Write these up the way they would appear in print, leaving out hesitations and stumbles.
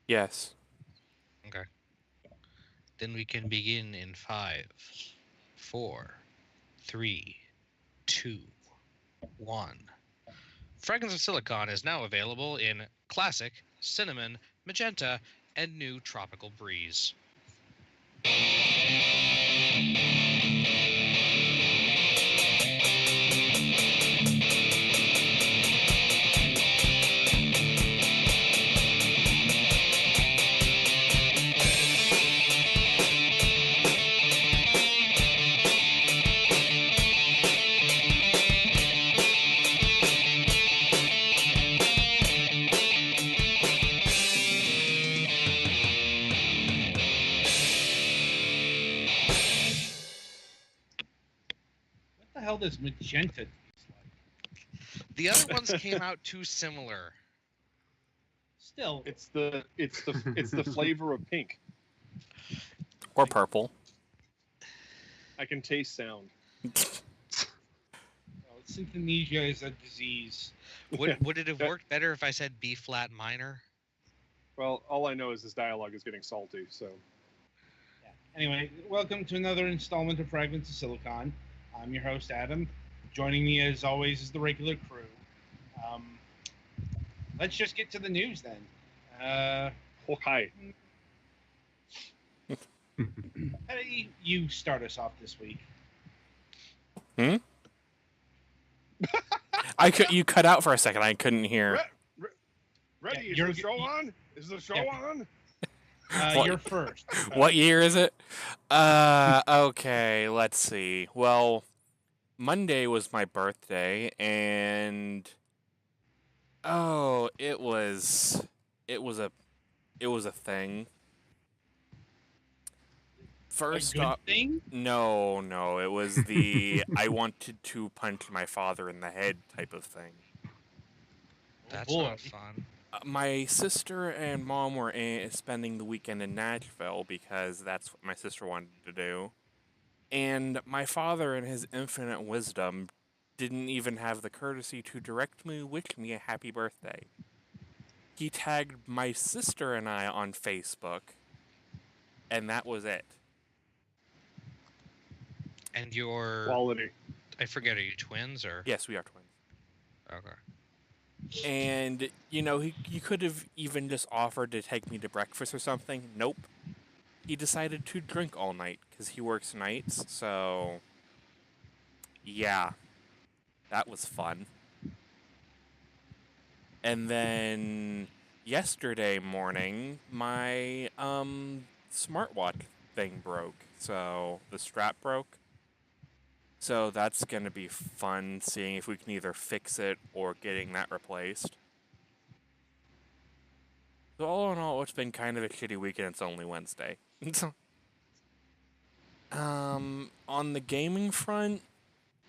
Yes. Okay. Then we can begin in 5, 4, 3, 2, 1. Fragments of Silicon is now available in Classic, Cinnamon, Magenta, and New Tropical Breeze. What the hell does magenta taste like? The other ones came out too similar. Still, It's the flavor of pink. Or purple. I can taste sound. synthesia is a disease. Would it have worked better if I said B flat minor? Well, all I know is this dialogue is getting salty, so. Yeah. Anyway, welcome to another installment of Fragments of Silicon. I'm your host, Adam. Joining me, as always, is the regular crew. Let's just get to the news, then. Hi. How do you start us off this week? You cut out for a second. I couldn't hear. Ready? Yeah, is the show on? Is the show on? You're first. What year is it? Okay, let's see. Well, Monday was my birthday, and it was a thing. First off, thing? no, it was the I wanted to punch my father in the head type of thing. That's not fun. My sister and mom were spending the weekend in Nashville because that's what my sister wanted to do. And my father, in his infinite wisdom, didn't even have the courtesy to directly wish me a happy birthday. He tagged my sister and I on Facebook, and that was it. And your... Quality. I forget, are you twins, or...? Yes, we are twins. Okay. And, he could have even just offered to take me to breakfast or something. Nope. He decided to drink all night because he works nights, so yeah, that was fun. And then yesterday morning, my smartwatch thing broke, so the strap broke. So that's going to be fun, seeing if we can either fix it or getting that replaced. So all in all, it's been kind of a shitty weekend. It's only Wednesday. On the gaming front,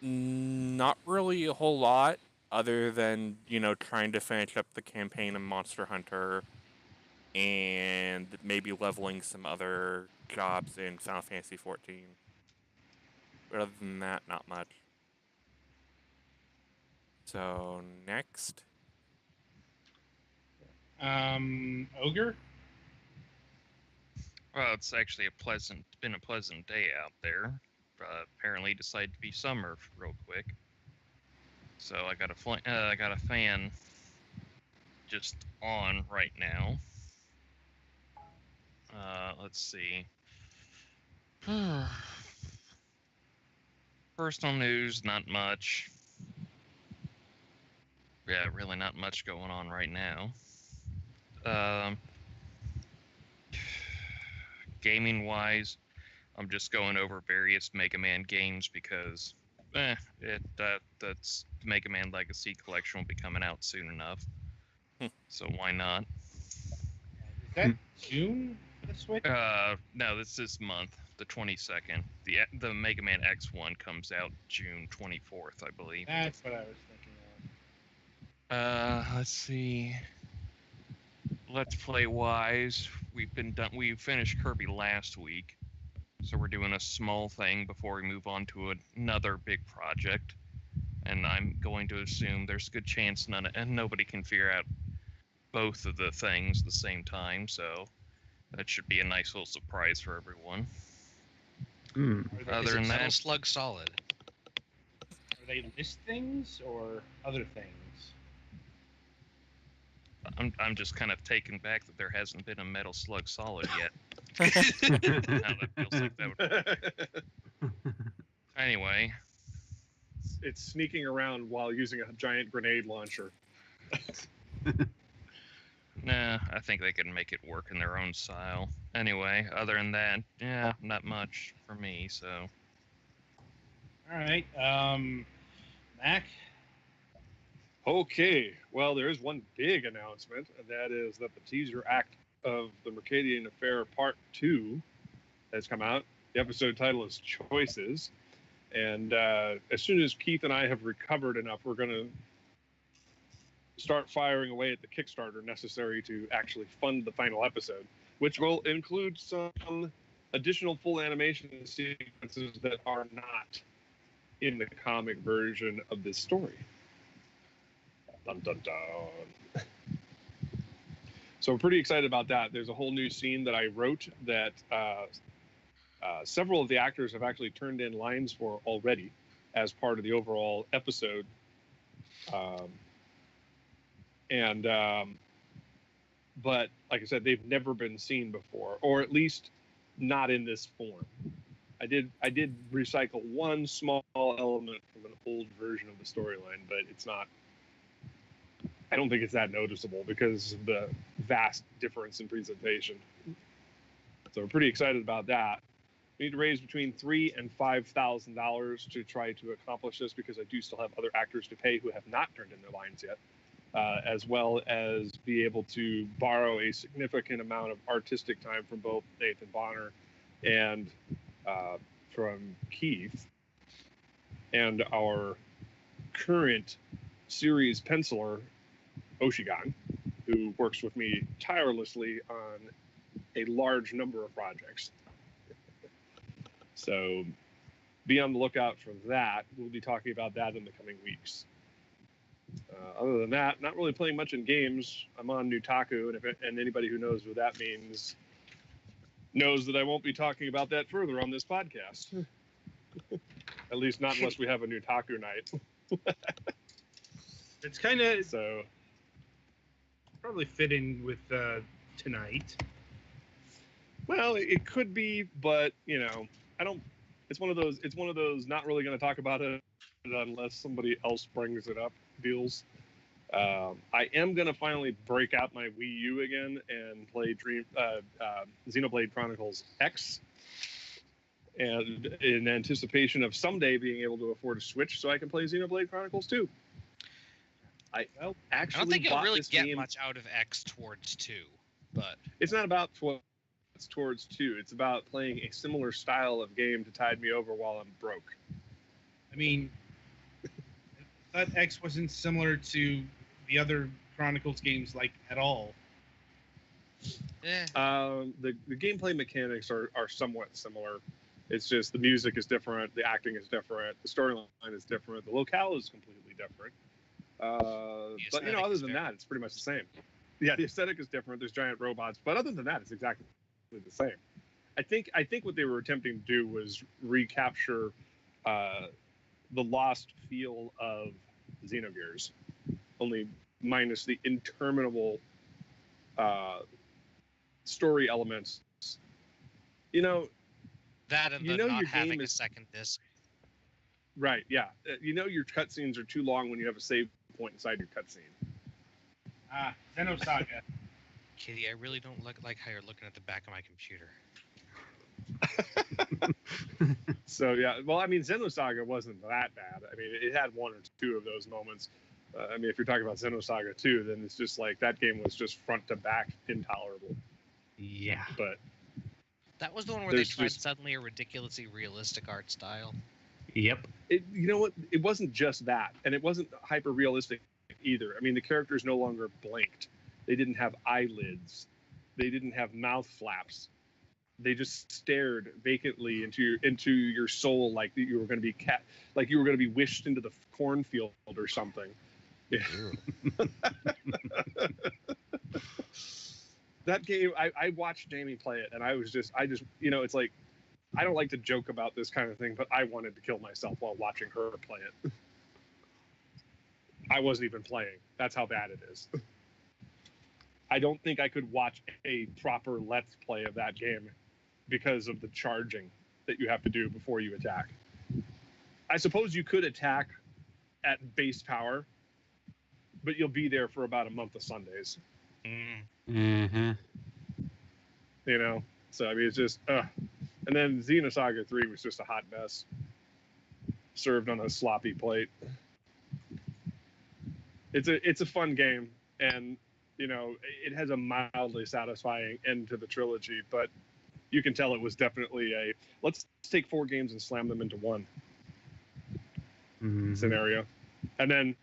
not really a whole lot, other than, trying to finish up the campaign of Monster Hunter and maybe leveling some other jobs in Final Fantasy XIV. But other than that, not much. So, next. Ogre? Well, it's actually been a pleasant day out there. Apparently decided to be summer real quick. So I got a fan just on right now. Let's see. Personal news, not much. Yeah, really not much going on right now. Gaming wise, I'm just going over various Mega Man games because that's Mega Man Legacy Collection will be coming out soon enough. So why not? Is that June? The Switch? No, this month, the 22nd. The Mega Man X1 comes out June 24th, I believe. That's what I was thinking of. Let's see. Let's play wise. We finished Kirby last week, so we're doing a small thing before we move on to another big project. And I'm going to assume there's a good chance nobody can figure out both of the things at the same time, so that should be a nice little surprise for everyone. Are they, Other Is than it Metal that, Slug Solid? are they list things or other things? I'm just kind of taken back that there hasn't been a Metal Slug Solid yet. Now that feels like that would... Anyway, It's sneaking around while using a giant grenade launcher. nah, I think they can make it work in their own style. Anyway, other than that, yeah, not much for me, so... All right. Mac? Okay, well, there is one big announcement, and that is that the teaser act of the Mercadian Affair Part 2 has come out. The episode title is Choices. And as soon as Keith and I have recovered enough, we're going to start firing away at the Kickstarter necessary to actually fund the final episode, which will include some additional full animation sequences that are not in the comic version of this story. Dun, dun, dun. So we're pretty excited about that. There's a whole new scene that I wrote that several of the actors have actually turned in lines for already as part of the overall episode. But like I said, they've never been seen before, or at least not in this form. I did recycle one small element from an old version of the storyline, but it's not. I don't think it's that noticeable because of the vast difference in presentation. So we're pretty excited about that. We need to raise between $3,000 and $5,000 to try to accomplish this because I do still have other actors to pay who have not turned in their lines yet, as well as be able to borrow a significant amount of artistic time from both Nathan Bonner and from Keith, and our current series penciler, Oshigan, who works with me tirelessly on a large number of projects. So be on the lookout for that. We'll be talking about that in the coming weeks. Other than that, not really playing much in games. I'm on Nutaku, and anybody who knows what that means knows that I won't be talking about that further on this podcast. At least not unless we have a Nutaku night. It's kind of So probably fitting with tonight. well, it could be, but I don't. It's one of those not really going to talk about it unless somebody else brings it up. Deals. I am going to finally break out my Wii U again and play Xenoblade Chronicles X, and in anticipation of someday being able to afford a Switch so I can play Xenoblade Chronicles 2. I actually I don't think you'll bought really this get game. much out of X towards 2, but It's not about what's towards 2. It's about playing a similar style of game to tide me over while I'm broke. I mean, I thought X wasn't similar to the other Chronicles games like at all. The gameplay mechanics are somewhat similar. It's just the music is different, the acting is different, the storyline is different, the locale is completely different. But aesthetic other is than very that, it's pretty much the same. Yeah, the aesthetic is different. There's giant robots, but other than that, it's exactly the same. I think what they were attempting to do was recapture the lost feel of Xenogears, only minus the interminable story elements. that and You the know not your having game a is- second disc. Right? Yeah. Your cutscenes are too long when you have a save point inside your cutscene. Xenosaga. Kitty, I really don't like how you're looking at the back of my computer. So yeah, well, I mean, Xenosaga wasn't that bad. I mean, it had one or two of those moments. I mean, if you're talking about Xenosaga 2, then it's just like that game was just front to back intolerable. Yeah. But That was the one where they There's tried just- suddenly a ridiculously realistic art style. Yep. you know what? It wasn't just that, and it wasn't hyper realistic either. I mean, the characters no longer blinked. They didn't have eyelids. They didn't have mouth flaps. They just stared vacantly into your soul, like you were going to be like you were going to be wished into the cornfield or something. Yeah. That game, I watched Jamie play it, and I just, it's like, I don't like to joke about this kind of thing, but I wanted to kill myself while watching her play it. I wasn't even playing. That's how bad it is. I don't think I could watch a proper Let's Play of that game because of the charging that you have to do before you attack. I suppose you could attack at base power, but you'll be there for about a month of Sundays. Mm-hmm. You know? So, I mean, it's just, And then Xenosaga 3 was just a hot mess. Served on a sloppy plate. It's a fun game, and, you know, it has a mildly satisfying end to the trilogy, but you can tell it was definitely let's take 4 games and slam them into one scenario. And then,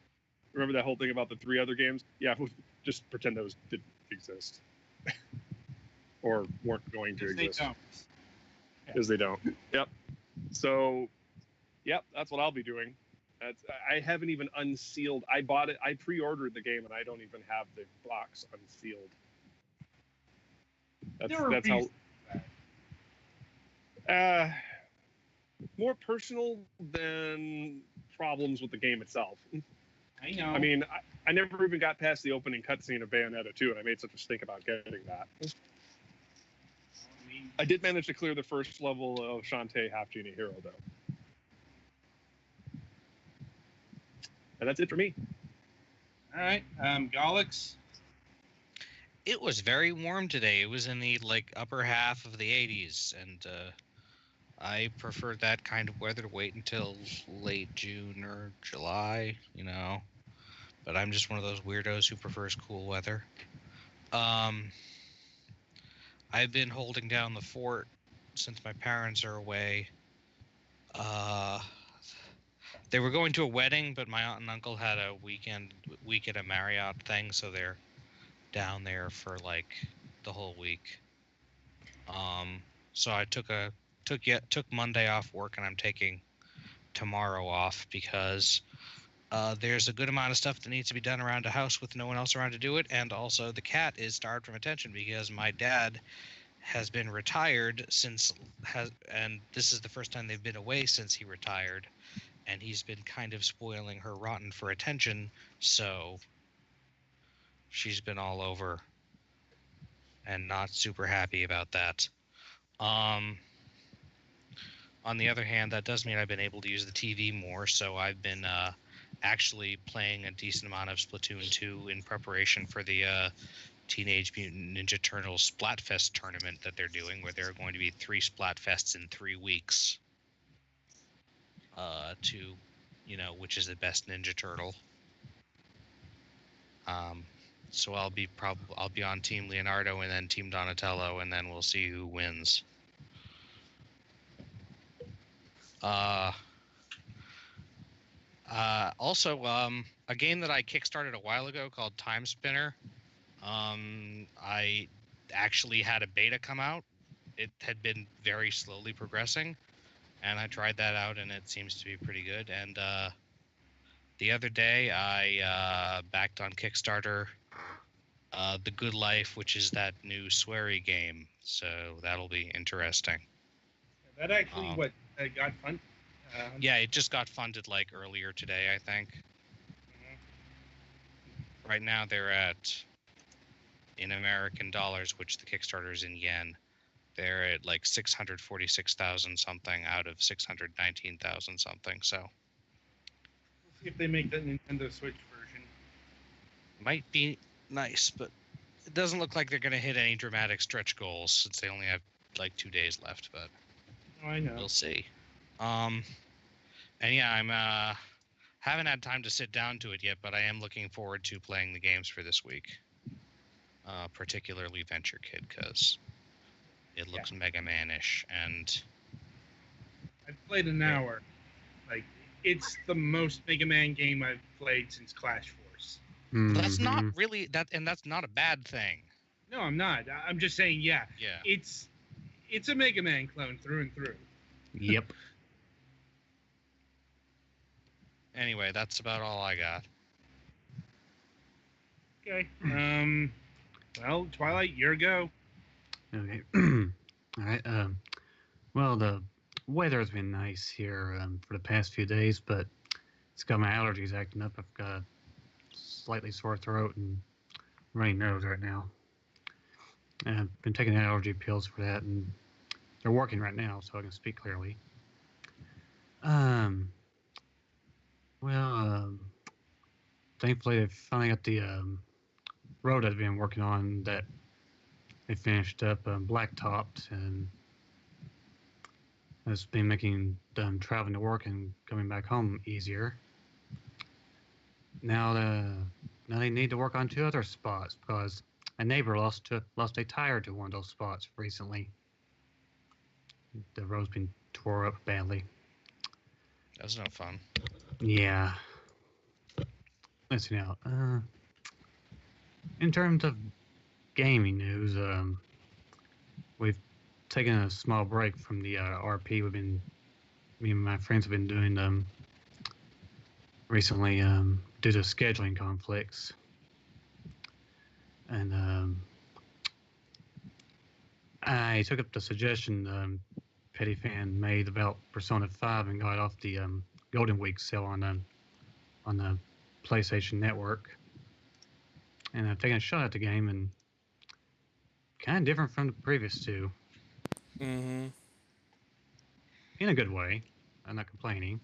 remember that whole thing about the 3 other games? Yeah, just pretend those didn't exist. Or weren't going to exist. Because they don't. Yep. So, yep, that's what I'll be doing. I haven't even unsealed. I bought it. I pre-ordered the game, and I don't even have the box unsealed. That's how. More personal than problems with the game itself. I know. I mean, I never even got past the opening cutscene of Bayonetta 2, and I made such a stink about getting that. I did manage to clear the first level of Shantae Half Genie Hero, though. And that's it for me. All right, Golix. It was very warm today. It was in the upper half of the 80s, and I prefer that kind of weather to wait until late June or July, you know. But I'm just one of those weirdos who prefers cool weather. I've been holding down the fort since my parents are away. They were going to a wedding, but my aunt and uncle had a week at a Marriott thing, so they're down there for the whole week. So I took Monday off work, and I'm taking tomorrow off because there's a good amount of stuff that needs to be done around the house with no one else around to do it, and also the cat is starved from attention because my dad has been retired and this is the first time they've been away since he retired, and he's been kind of spoiling her rotten for attention, so she's been all over and not super happy about that. On the other hand, that does mean I've been able to use the TV more, so I've been actually playing a decent amount of Splatoon 2 in preparation for the Teenage Mutant Ninja Turtles Splatfest tournament that they're doing, where there are going to be 3 Splatfests in 3 weeks. Which is the best Ninja Turtle. So I'll be on Team Leonardo and then Team Donatello, and then we'll see who wins. Also, a game that I kickstarted a while ago called Time Spinner. I actually had a beta come out. It had been very slowly progressing, and I tried that out, and it seems to be pretty good. And the other day, I backed on Kickstarter The Good Life, which is that new sweary game. So that'll be interesting. That actually got fun. Yeah, it just got funded earlier today, I think. Mm-hmm. Right now they're at, in American dollars, which the Kickstarter is in yen, they're at 646,000 something out of 619,000 something. So we'll see if they make that Nintendo Switch version. Might be nice, but it doesn't look like they're going to hit any dramatic stretch goals since they only have 2 days left. But I know. We'll see. And yeah, I'm haven't had time to sit down to it yet, but I am looking forward to playing the games for this week. Particularly Venture Kid, because it looks Mega Man-ish, and I've played an hour. It's the most Mega Man game I've played since Clash Force. That's not really that, and that's not a bad thing. No, I'm not. I'm just saying, yeah. It's a Mega Man clone through and through. Yep. Anyway, that's about all I got. Okay. Well, Twilight, your go. Okay. All right. Well, the weather's been nice here for the past few days, but it's got my allergies acting up. I've got a slightly sore throat and runny nose right now. And I've been taking allergy pills for that, and they're working right now, so I can speak clearly. Um. Well, thankfully, they finally got the road I've been working on that they finished up blacktopped, and it's been making traveling to work and coming back home easier. Now, now they need to work on 2 other spots because a neighbor lost a tire to one of those spots recently. The road's been tore up badly. That's no fun. Yeah. Let's see now. In terms of gaming news, we've taken a small break from the RP. Me and my friends have been doing recently due to scheduling conflicts. And I took up the suggestion Petty Fan made about Persona 5 and got off the Golden Week sale on the PlayStation Network. And I've taken a shot at the game, and kind of different from the previous two. Mm-hmm. In a good way. I'm not complaining.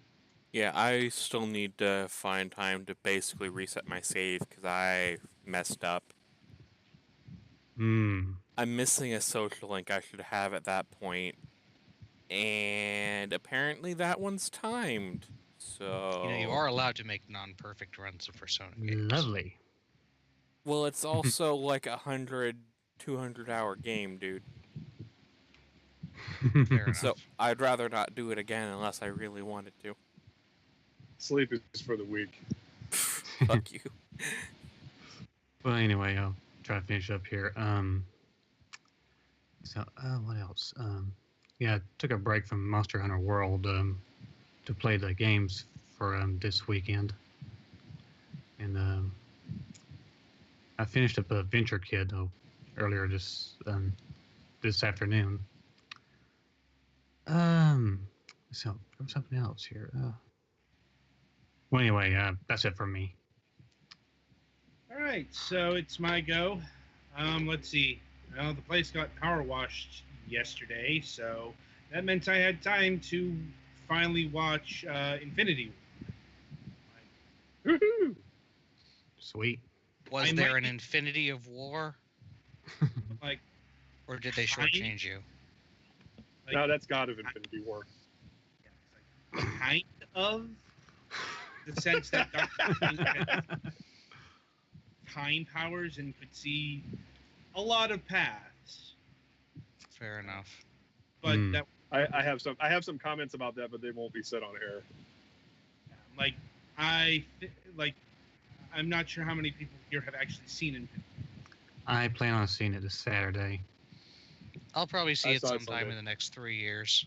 Yeah, I still need to find time to basically reset my save because I messed up. Hmm. I'm missing a social link I should have at that point, and apparently that one's timed. So You know, you are allowed to make non-perfect runs of Persona games. Lovely. Well, it's also like 100, 200-hour game, dude. Fair enough. So I'd rather not do it again unless I really wanted to. Sleep is for the weak. Fuck you. Well, anyway, I'll try to finish up here. So, what else? Yeah, I took a break from Monster Hunter World to play the games for this weekend, and I finished up Venture Kid earlier this afternoon. So there was something else here. Well, anyway, that's it from me. All right, so it's my go. Let's see. Well, the place got power washed yesterday, so that meant I had time to finally watch Infinity War. Woohoo! Sweet. Was I there might an be- Infinity of War, Like, or did they Kind- shortchange you? like No, that's God of Infinity War. kind of the sense that Doctor Strange had time powers and could see a lot of paths, Fair enough. but Hmm. that I have some comments about that, but they won't be said on air. like I'm not sure how many people here have actually seen Infinity. I plan on seeing it this Saturday. I'll probably see I it saw it sometime Sunday. in the next 3 years.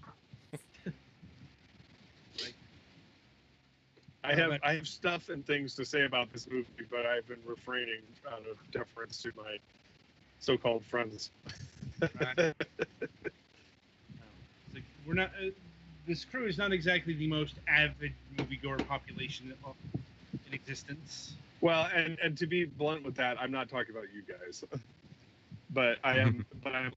I have stuff and things to say about this movie, but I've been refraining out of deference to my so-called friends. It's like, we're not. This crew is not exactly the most avid moviegoer population in existence. Well, and to be blunt with that, I'm not talking about you guys, but I am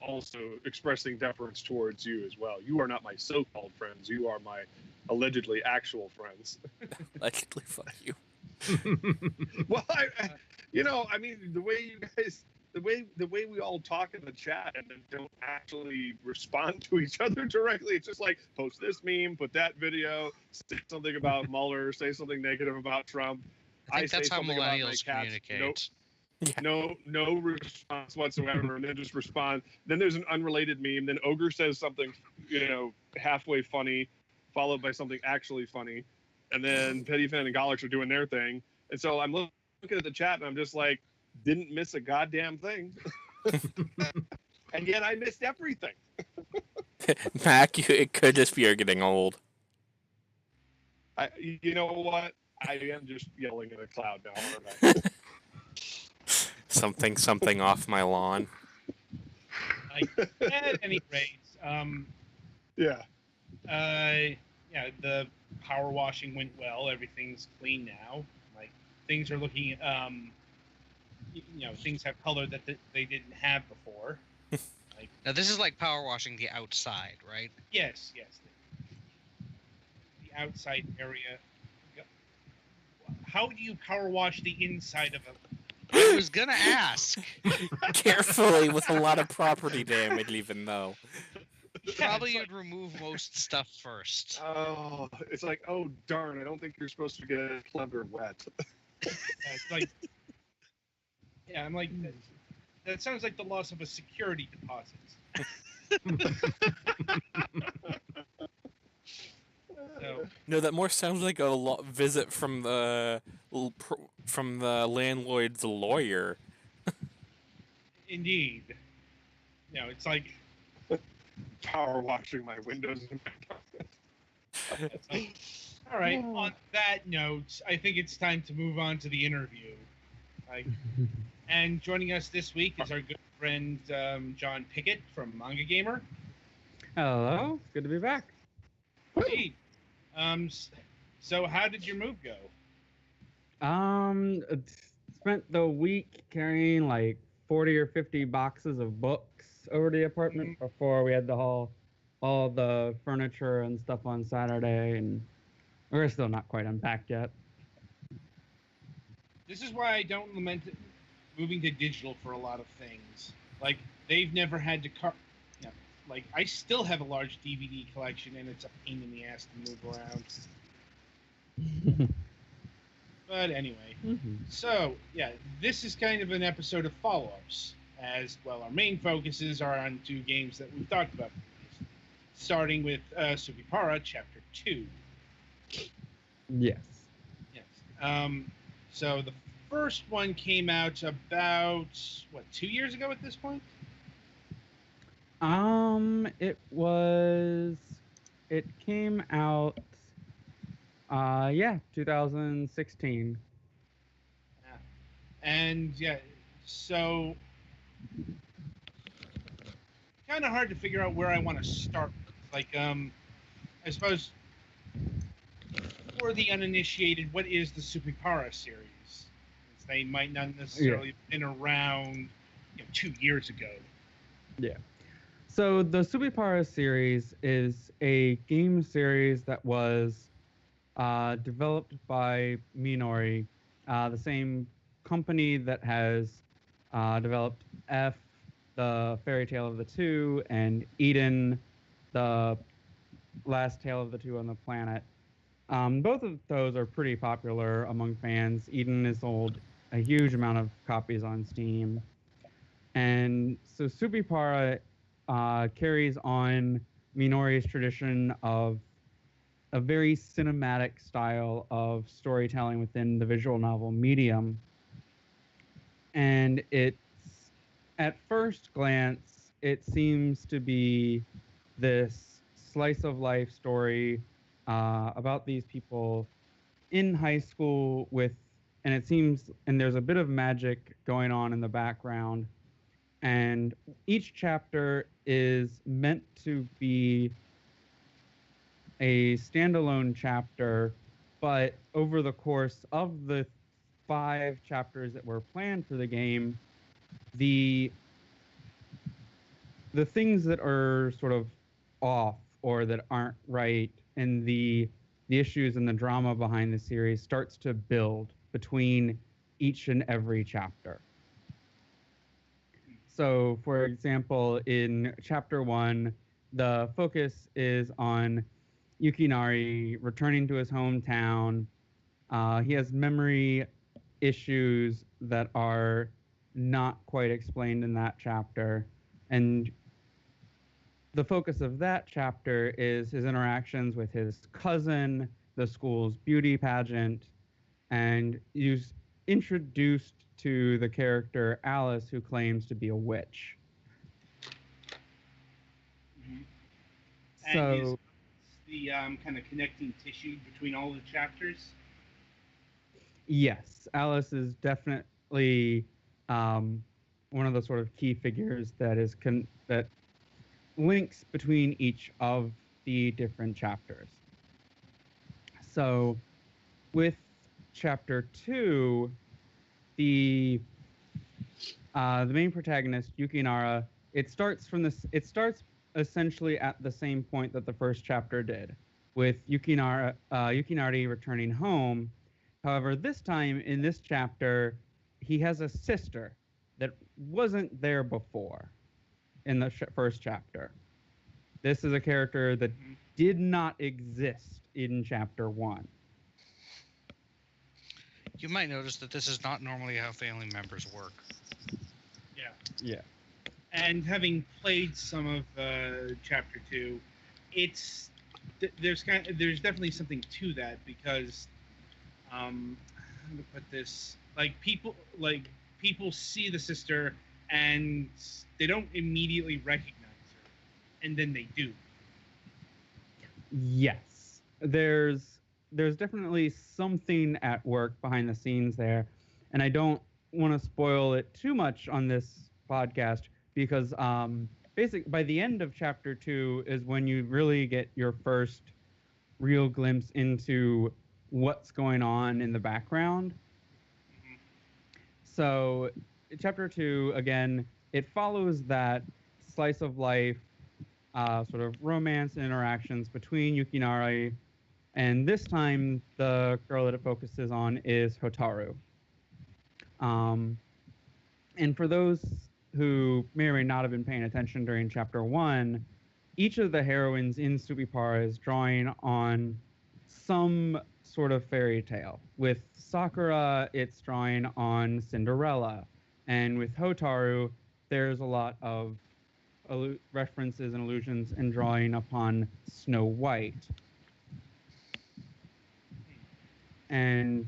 also expressing deference towards you as well. You are not my so-called friends. You are my allegedly actual friends. Allegedly, fuck you. Well, I mean, the way you guys, the way we all talk in the chat and then don't actually respond to each other directly. It's just like post this meme, put that video, say something about Mueller, say something negative about Trump. I think say that's how something about my millennials cats. communicate. No response whatsoever, and then just respond. Then there's an unrelated meme. Then Ogre says something, halfway funny, followed by something actually funny, and then Petty Fan and Gollix are doing their thing. And so I'm looking at the chat, and I'm just like, didn't miss a goddamn thing, and yet I missed everything. Mac, it could just be you're getting old. You know what? I am just yelling in a cloud now, aren't I? something off my lawn. At any rate, Yeah. yeah, the power washing went well. Everything's clean now. Like things are looking, things have color that they didn't have before. Like Now this is like power washing the outside, right? yes, the outside area. How do you power wash the inside of a? I was gonna ask. Carefully, with a lot of property damage, even though. Probably you'd remove most stuff first. Oh, it's like, oh darn! I don't think you're supposed to get plunger wet. It's like, yeah, I'm like, that sounds like the loss of a security deposit. So, No, that more sounds like a visit from the landlord's lawyer. indeed, it's like, Power washing my windows. all right. On that note, I think it's time to move on to the interview. And joining us this week is our good friend John Pickett from Mangagamer. Hello, it's good to be back. Indeed. So how did your move go? Spent the week carrying like 40 or 50 boxes of books over to the apartment before we had to haul all the furniture and stuff on Saturday, and we're still not quite unpacked yet. This is why I don't lament moving to digital for a lot of things. Like they've never had to like I still have a large DVD collection, and it's a pain in the ass to move around. But anyway, So yeah, this is kind of an episode of follow-ups, as well. Our main focuses are on two games that we've talked about, starting with Supipara Chapter 2. Yes. Yes. So the first one came out about 2 years ago at this point. It came out 2016. And yeah, so kind of hard to figure out where I want to start. Like, I suppose for the uninitiated, what is the Supipara series? Since they might not necessarily have been around 2 years ago. Yeah. So the Supipara series is a game series that was developed by Minori, the same company that has developed F, the Fairy Tale of the Two, and Eden, the Last Tale of the Two on the Planet. Both of those are pretty popular among fans. Eden has sold a huge amount of copies on Steam. And so Supipara carries on Minori's tradition of a very cinematic style of storytelling within the visual novel medium. And at first glance, it seems to be this slice of life story about these people in high school and there's a bit of magic going on in the background. And each chapter is meant to be a standalone chapter, but over the course of the 5 chapters that were planned for the game, the things that are sort of off or that aren't right, and the issues and the drama behind the series starts to build between each and every chapter. So, for example, in chapter 1, the focus is on Yukinari returning to his hometown. He has memory issues that are not quite explained in that chapter. And the focus of that chapter is his interactions with his cousin, the school's beauty pageant, and he's introduced to the character Alice, who claims to be a witch. And So is the kind of connecting tissue between all the chapters? yes, Alice is definitely one of the sort of key figures that is that links between each of the different chapters. So, with chapter 2, the main protagonist Yukinara, it starts essentially at the same point that the first chapter did, with Yukinari returning home. However, this time in this chapter, he has a sister that wasn't there before in the first chapter. This is a character that did not exist in chapter 1. You might notice that this is not normally how family members work. Yeah. And having played some of chapter 2, it's there's definitely something to that, because how to put this, people see the sister and they don't immediately recognize her, and then they do. Yes, there's definitely something at work behind the scenes there, and I don't want to spoil it too much on this podcast, because basically by the end of chapter 2 is when you really get your first real glimpse into what's going on in the background. So chapter 2, again, it follows that slice of life sort of romance and interactions between Yukinari, and this time the girl that it focuses on is Hotaru. And for those who may or may not have been paying attention during chapter 1, each of the heroines in Supipara is drawing on some sort of fairy tale. With Sakura, it's drawing on Cinderella, and with Hotaru, there's a lot of references and allusions and drawing upon Snow White. And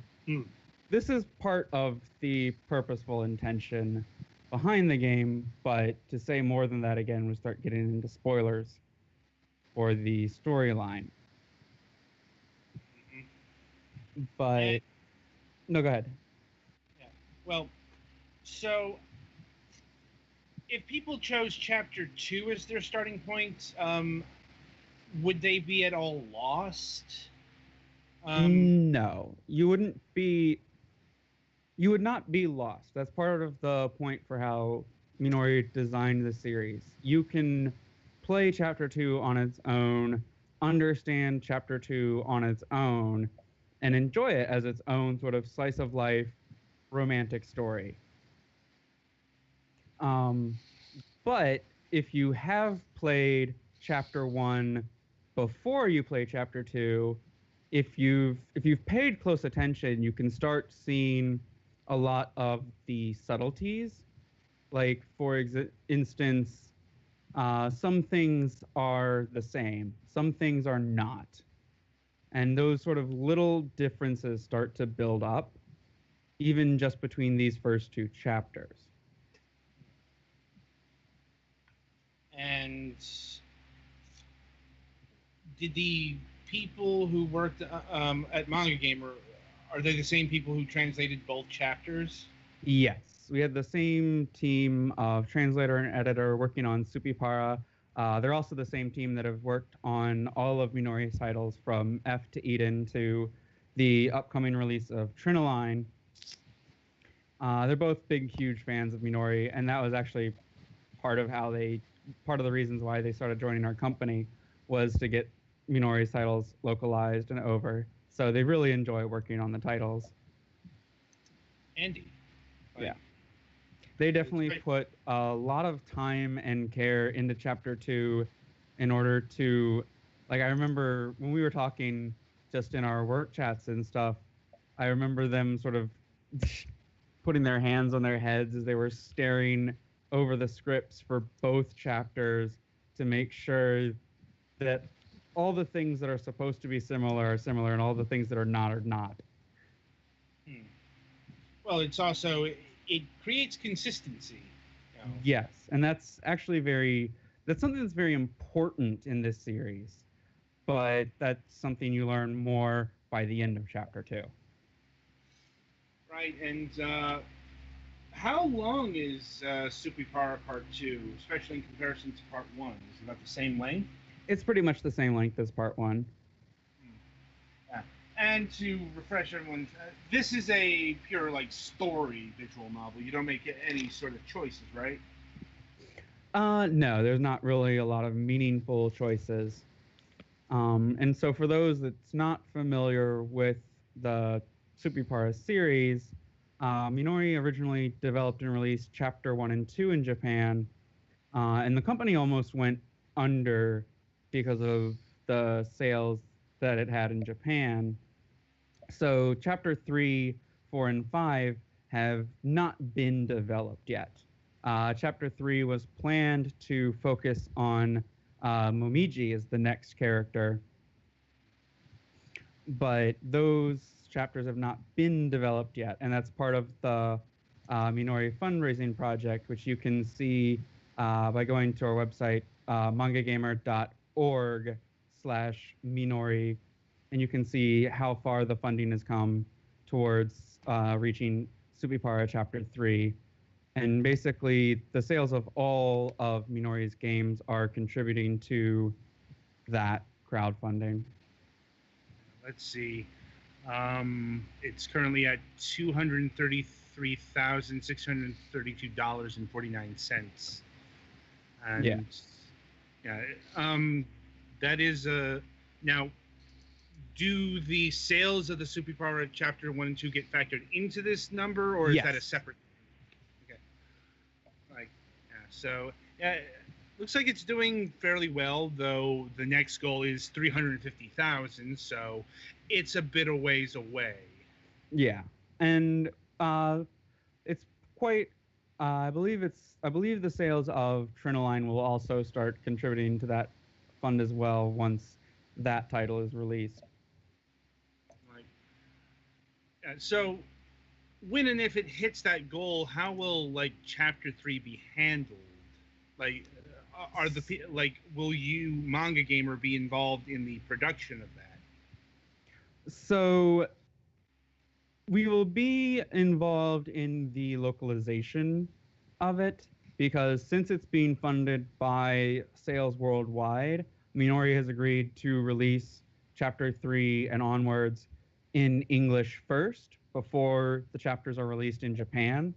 this is part of the purposeful intention behind the game, but to say more than that, again, we start getting into spoilers for the storyline. But no, go ahead. Yeah. Well, so if people chose chapter 2 as their starting point, would they be at all lost? No, you wouldn't be. You would not be lost. That's part of the point for how Minori designed the series. You can play chapter 2 on its own, understand chapter 2 on its own, and enjoy it as its own sort of slice of life romantic story. But if you have played chapter 1 before you play chapter 2, if you've paid close attention, you can start seeing a lot of the subtleties. Like, for instance, some things are the same, some things are not. And those sort of little differences start to build up, even just between these first 2 chapters. And did the people who worked at Mangagamer, are they the same people who translated both chapters? Yes, we had the same team of translator and editor working on Supipara. They're also the same team that have worked on all of Minori's titles, from F to Eden to the upcoming release of Trinoline. They're both big, huge fans of Minori, and that was actually part of the reasons why they started joining our company, was to get Minori's titles localized and over. So they really enjoy working on the titles. Andy. Yeah. They definitely put a lot of time and care into chapter 2 in order to, I remember when we were talking just in our work chats and stuff, I remember them sort of putting their hands on their heads as they were staring over the scripts for both chapters to make sure that all the things that are supposed to be similar are similar, and all the things that are not are not. Well, it's also, it creates consistency. You know? Yes, and that's actually that's something that's very important in this series, but that's something you learn more by the end of chapter 2. Right, and How long is Supipara Part 2, especially in comparison to Part 1? Is it about the same length? It's pretty much the same length as part 1. Yeah. And to refresh everyone, this is a pure like story visual novel. You don't make any sort of choices, right? No, there's not really a lot of meaningful choices. And so for those that's not familiar with the Supipara series, Minori originally developed and released Chapter 1 and 2 in Japan, and the company almost went under because of the sales that it had in Japan. So Chapter 3, 4, and 5 have not been developed yet. Chapter 3 was planned to focus on Momiji as the next character, but those chapters have not been developed yet, and that's part of the Minori fundraising project, which you can see by going to our website, mangagamer.org/Minori, and you can see how far the funding has come towards reaching Supipara Chapter 3. And basically, the sales of all of Minori's games are contributing to that crowdfunding. Let's see. It's currently at $233,632.49. And Yeah. that is now. Do the sales of the Supipara Chapter 1 and 2 get factored into this number, or is that a Yes. separate? Okay. So looks like it's doing fairly well, though the next goal is 350,000, so it's a bit of ways away. Yeah, and it's quite. I believe the sales of Trinoline will also start contributing to that fund as well once that title is released. So, when and if it hits that goal, how will Chapter 3 be handled? Will you, Mangagamer, be involved in the production of that? So we will be involved in the localization of it because since it's being funded by Sales Worldwide, Minori has agreed to release Chapter 3 and onwards in English first before the chapters are released in Japan.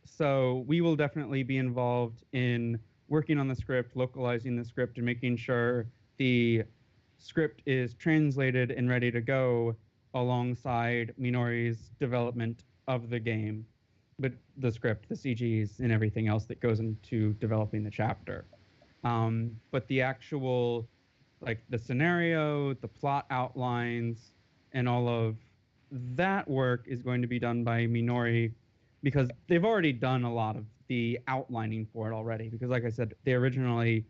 So we will definitely be involved in working on the script, localizing the script, and making sure the script is translated and ready to go alongside Minori's development of the game, but the script, the CGs, and everything else that goes into developing the chapter. But the actual, the scenario, the plot outlines, and all of that work is going to be done by Minori because they've already done a lot of the outlining for it already. Because, like I said, they originally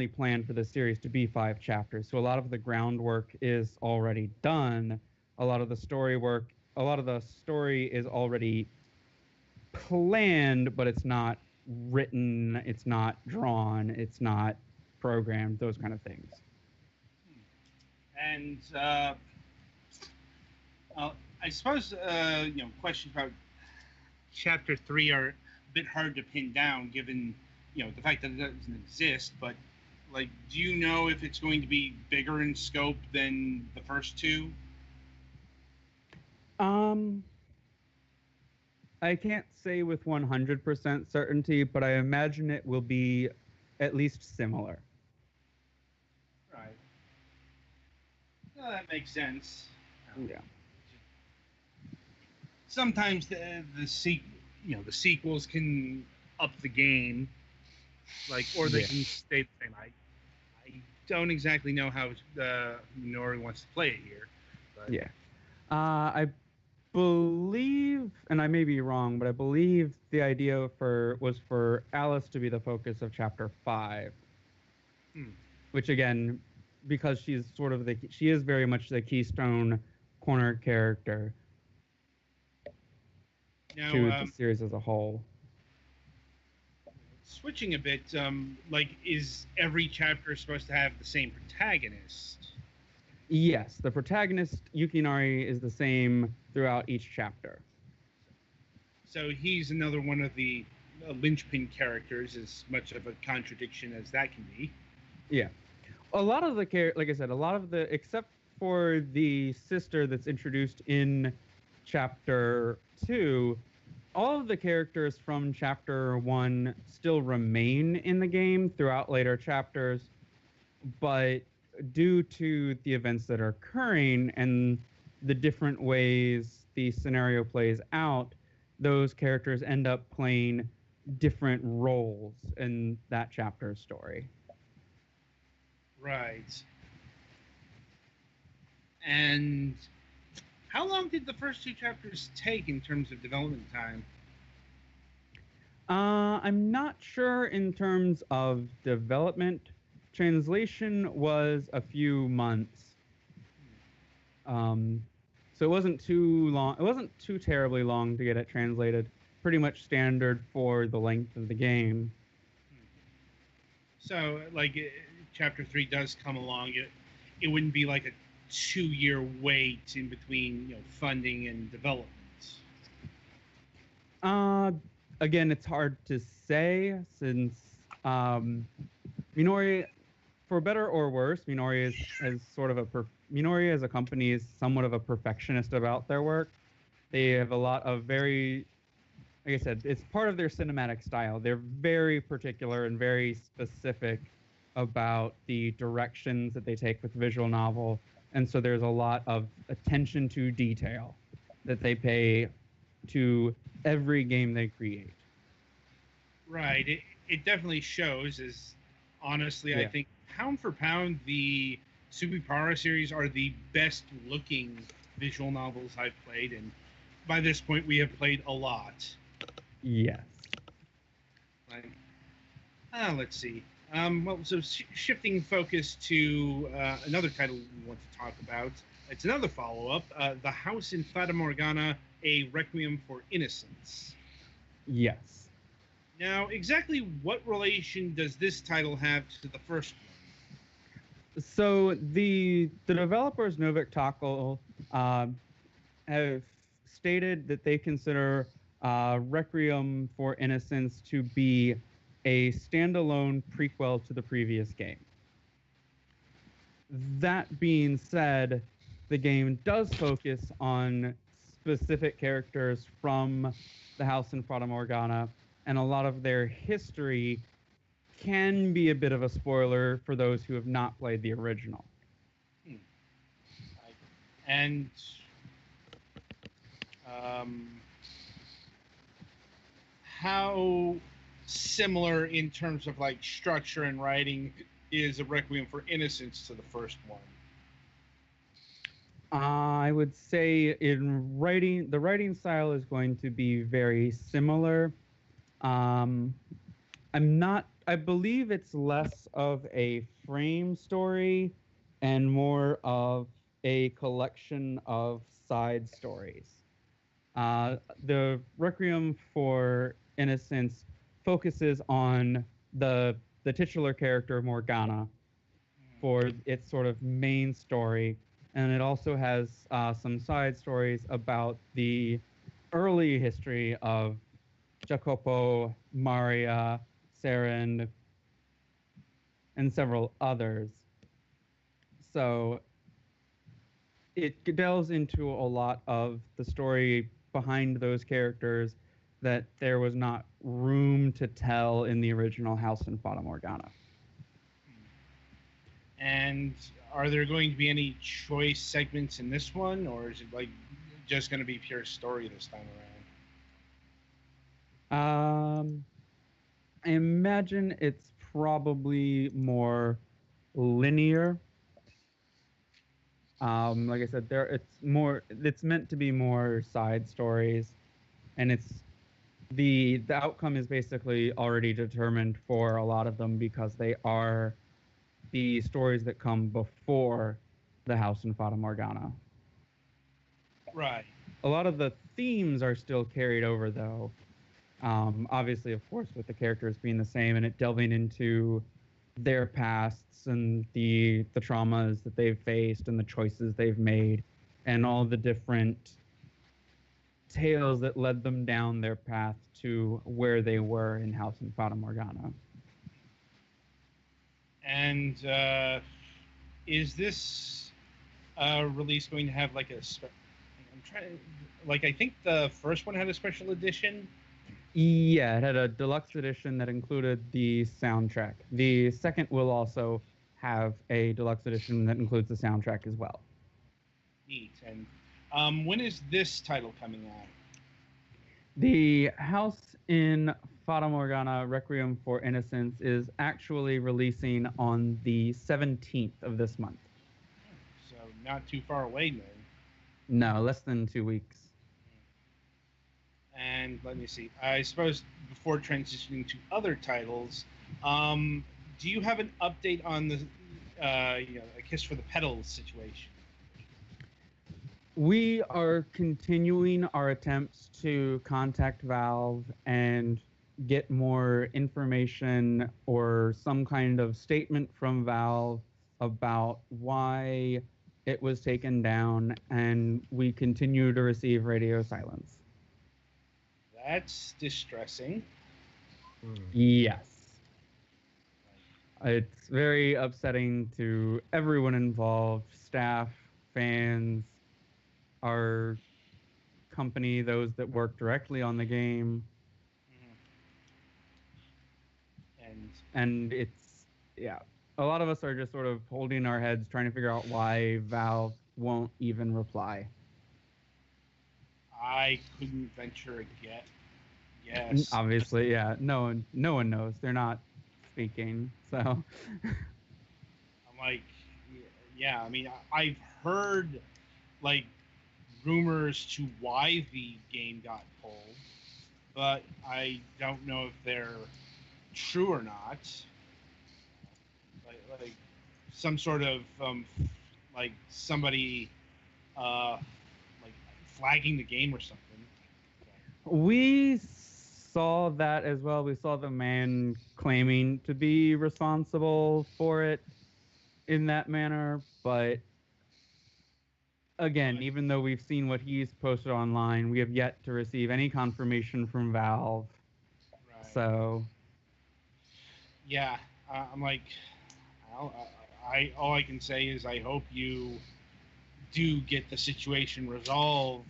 planned for the series to be 5 chapters, so a lot of the groundwork is already done. A lot of the story is already planned, but it's not written, it's not drawn, it's not programmed, those kind of things. And I suppose questions about Chapter 3 are a bit hard to pin down, given the fact that it doesn't exist. But do you know if it's going to be bigger in scope than the first 2? I can't say with 100% certainty, but I imagine it will be at least similar. Right. Well, that makes sense. Yeah. Sometimes the sequels can up the game, or they can stay the same. I don't exactly know how Minori wants to play it here. But. Yeah. I believe, and I may be wrong, but I believe the idea was for Alice to be the focus of Chapter 5. Which again, because she's she is very much the keystone corner character to the series as a whole. Switching a bit, is every chapter supposed to have the same protagonist? Yes, the protagonist, Yukinari, is the same throughout each chapter. So he's another one of the linchpin characters, as much of a contradiction as that can be. Yeah. A lot of the like I said, a lot of the except for the sister that's introduced in chapter 2, all of the characters from chapter 1 still remain in the game throughout later chapters, but due to the events that are occurring and the different ways the scenario plays out, those characters end up playing different roles in that chapter's story. Right. And how long did the first 2 chapters take in terms of development time? I'm not sure in terms of development. Translation was a few months. So it wasn't too long. It wasn't too terribly long to get it translated. Pretty much standard for the length of the game. So, like, chapter 3 does come along. It wouldn't be like a 2-year wait in between, funding and development. Again, it's hard to say since Minori, for better or worse, Minori is sort of Minori as a company is somewhat of a perfectionist about their work. They have a lot of very, like I said, it's part of their cinematic style. They're very particular and very specific about the directions that they take with visual novel, and so there's a lot of attention to detail that they pay to every game they create. Right. It definitely shows, as honestly, I Yeah. think pound for pound, the Subipara series are the best looking visual novels I've played, and by this point we have played a lot. Yes. Right. Let's see. So shifting focus to another title we want to talk about. It's another follow-up, The House in Fata Morgana, A Requiem for Innocence. Yes. Now, exactly what relation does this title have to the first one? So the developers Novik Takal have stated that they consider Requiem for Innocence to be a standalone prequel to the previous game. That being said, the game does focus on specific characters from the House in Fata Morgana, and a lot of their history can be a bit of a spoiler for those who have not played the original. And how similar in terms of like structure and writing is A Requiem for Innocence to the first one? I would say in writing, the writing style is going to be very similar. I believe it's less of a frame story and more of a collection of side stories. The Requiem for Innocence focuses on the titular character Morgana for its sort of main story, and it also has some side stories about the early history of Jacopo, Maria, Saren, and several others. So it delves into a lot of the story behind those characters that there was not room to tell in the original House in Fata Morgana. And are there going to be any choice segments in this one, or is it like just going to be pure story this time around? I imagine it's probably more linear. Like I said, it's meant to be more side stories, and the outcome is basically already determined for a lot of them because they are the stories that come before the House in Fata Morgana. Right. A lot of the themes are still carried over, though. Obviously, of course, with the characters being the same and it delving into their pasts and the traumas that they've faced and the choices they've made and all the different tales that led them down their path to where they were in House and Fata Morgana. And is this release going to have like a? I'm trying. Like I think the first one had a special edition. Yeah, it had a deluxe edition that included the soundtrack. The second will also have a deluxe edition that includes the soundtrack as well. Neat. And when is this title coming out? The House in Fata Morgana Requiem for Innocence is actually releasing on the 17th of this month. So not too far away then. No, less than 2 weeks. And let me see. I suppose before transitioning to other titles, do you have an update on the A Kiss for the Petals situation? We are continuing our attempts to contact Valve and get more information or some kind of statement from Valve about why it was taken down, and we continue to receive radio silence. That's distressing. Yes. It's very upsetting to everyone involved, staff, fans, our company, those that work directly on the game. And it's, yeah, a lot of us are just sort of holding our heads trying to figure out why Valve won't even reply. I couldn't venture a guess. Obviously, yeah, no one knows. They're not speaking, so. I'm like, yeah, I mean, I've heard, like, rumors to why the game got pulled, but I don't know if they're true or not. Like some sort of, like, somebody, like, flagging the game or something. We saw that as well. We saw the man claiming to be responsible for it in that manner, but again, even though we've seen what he's posted online, we have yet to receive any confirmation from Valve. Right. So, yeah, I'm like, all I can say is I hope you do get the situation resolved.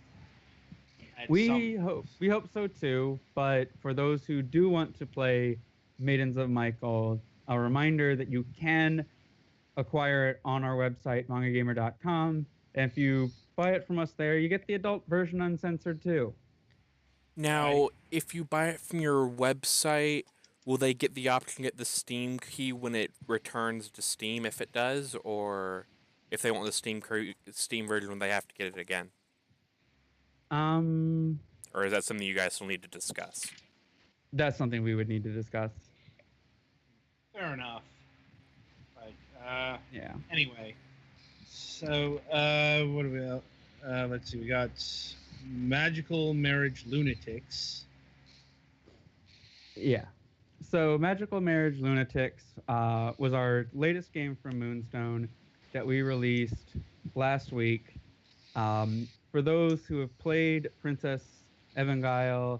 We hope so too. But for those who do want to play Maidens of Michael, a reminder that you can acquire it on our website, mangagamer.com. And if you buy it from us there, you get the adult version uncensored too. Now, if you buy it from your website, will they get the option to get the Steam key when it returns to Steam if it does, or if they want the Steam version, they have to get it again? Or is that something you guys still need to discuss? That's something we would need to discuss. Fair enough. Like, yeah. Anyway, so what do we? Let's see. We got Magical Marriage Lunatics. Yeah. So Magical Marriage Lunatics was our latest game from Moonstone that we released last week. For those who have played Princess Evangile,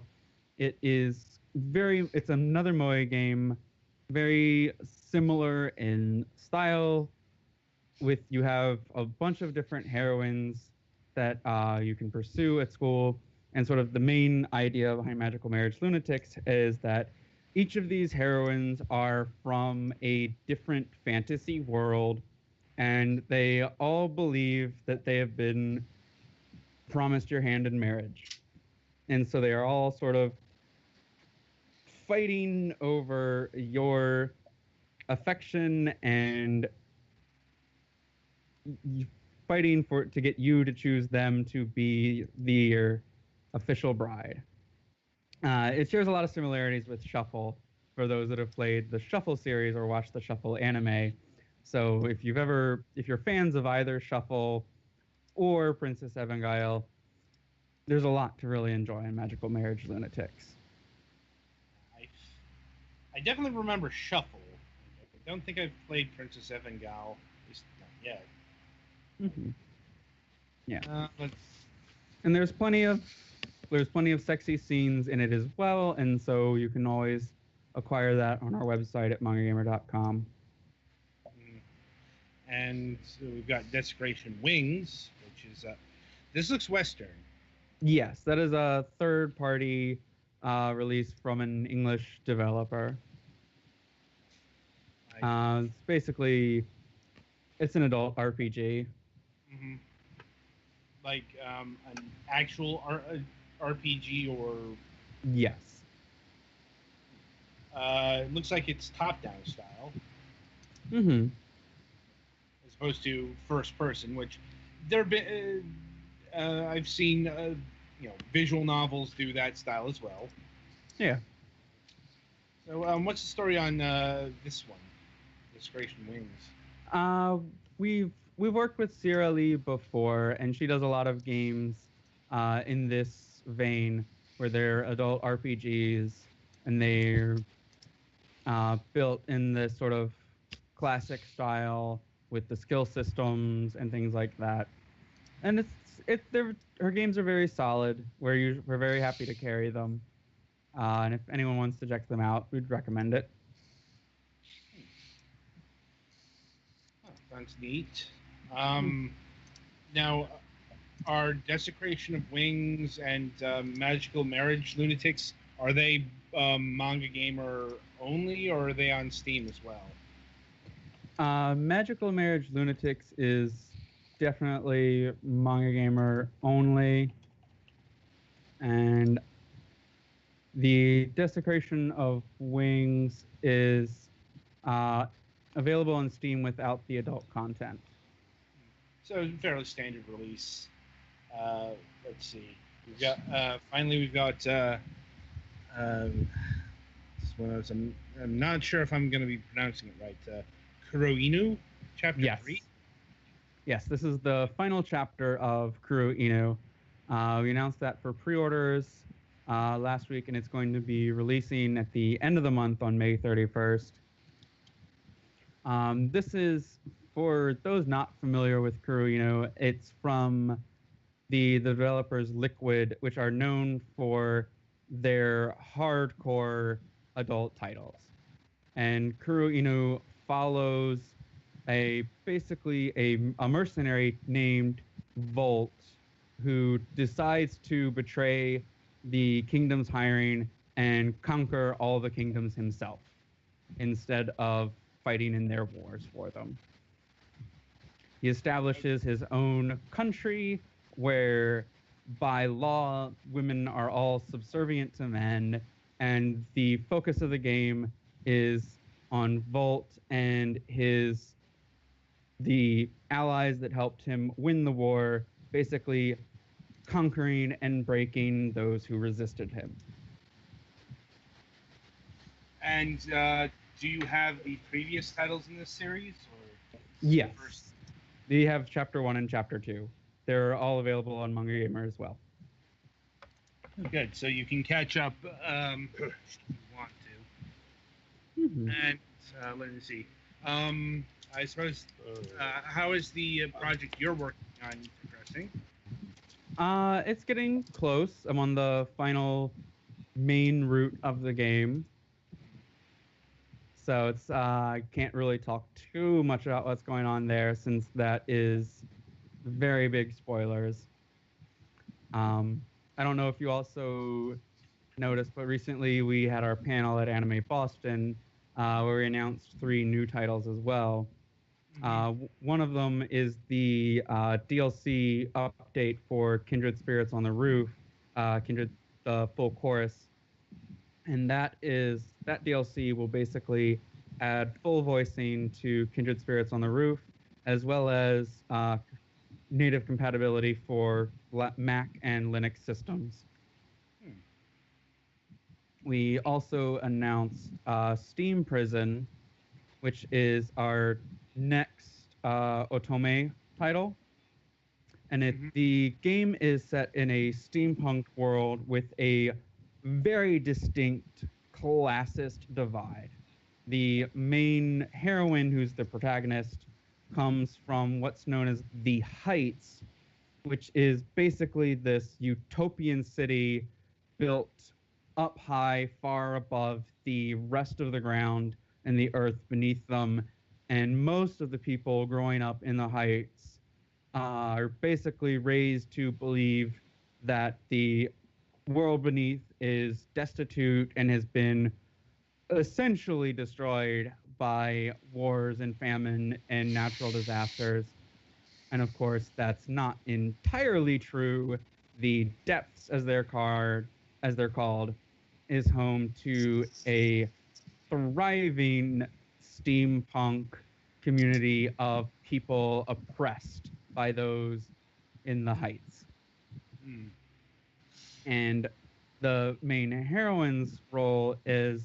it's another Moe game, very similar in style. You have a bunch of different heroines that you can pursue at school, and sort of the main idea behind Magical Marriage Lunatics is that each of these heroines are from a different fantasy world, and they all believe that they have been promised your hand in marriage. And so they are all sort of fighting over your affection and fighting to get you to choose them to be your official bride. It shares a lot of similarities with Shuffle for those that have played the Shuffle series or watched the Shuffle anime. So if you're fans of either Shuffle or Princess Evangile, there's a lot to really enjoy in Magical Marriage Lunatics. I definitely remember Shuffle. I don't think I've played Princess Evangile, at least not yet. Mm-hmm. Yeah. And there's plenty of there's plenty of sexy scenes in it as well, and so you can always acquire that on our website at mangagamer.com. Mm. And so we've got Desecration Wings, which is this looks Western. Yes, that is a third-party release from an English developer. It's basically, it's an adult RPG. Mhm. Like an actual RPG, or Yes. it looks like it's top-down style Mm-hmm. as opposed to first person, which there been I've seen visual novels do that style as well. Yeah. So what's the story on this one, Desecration Wings? Uh, we've worked with Sierra Lee before, and she does a lot of games in this vein where they're adult RPGs and they're built in this sort of classic style with the skill systems and things like that. And her games are very solid. We're very happy to carry them. And if anyone wants to check them out, we'd recommend it. Oh, sounds neat. Now, are Desecration of Wings and Magical Marriage Lunatics, are they Mangagamer only, or are they on Steam as well? Magical Marriage Lunatics is definitely Mangagamer only, and the Desecration of Wings is available on Steam without the adult content. So fairly standard release. Let's see. We've got finally we've got this one I'm not sure if I'm going to be pronouncing it right. Kuroinu, Chapter Yes. 3. Yes, this is the final chapter of Kuro Inu. We announced that for pre-orders last week, and it's going to be releasing at the end of the month on May 31st. This is, for those not familiar with Kuro Inu, it's from the developers Liquid, which are known for their hardcore adult titles. And Kuro Inu follows basically a mercenary named Volt, who decides to betray the kingdom's hiring and conquer all the kingdoms himself instead of fighting in their wars for them. He establishes his own country where, by law, women are all subservient to men, and the focus of the game is on Volt and the allies that helped him win the war, basically conquering and breaking those who resisted him. And do you have the previous titles in this series? Or Yes. first? We have Chapter 1 and Chapter 2. They're all available on Mangagamer as well. Good. So you can catch up if you want to. Mm-hmm. And let me see. I suppose, how is the project you're working on progressing? It's getting close. I'm on the final main route of the game. So it's I can't really talk too much about what's going on there, since that is very big spoilers. I don't know if you also noticed, but recently we had our panel at Anime Boston where we announced 3 new titles as well. One of them is the DLC update for Kindred Spirits on the Roof, Kindred the full chorus, and that DLC will basically add full voicing to Kindred Spirits on the Roof, as well as native compatibility for Mac and Linux systems. We also announced Steam Prison, which is our next Otome title. And the game is set in a steampunk world with a very distinct classist divide. The main heroine, who's the protagonist, comes from what's known as the Heights, which is basically this utopian city built up high, far above the rest of the ground and the earth beneath them. And most of the people growing up in the heights are basically raised to believe that the world beneath is destitute and has been essentially destroyed by wars and famine and natural disasters. And of course, that's not entirely true. The depths, as they're called, is home to a thriving steampunk community of people oppressed by those in the heights. Hmm. And the main heroine's role is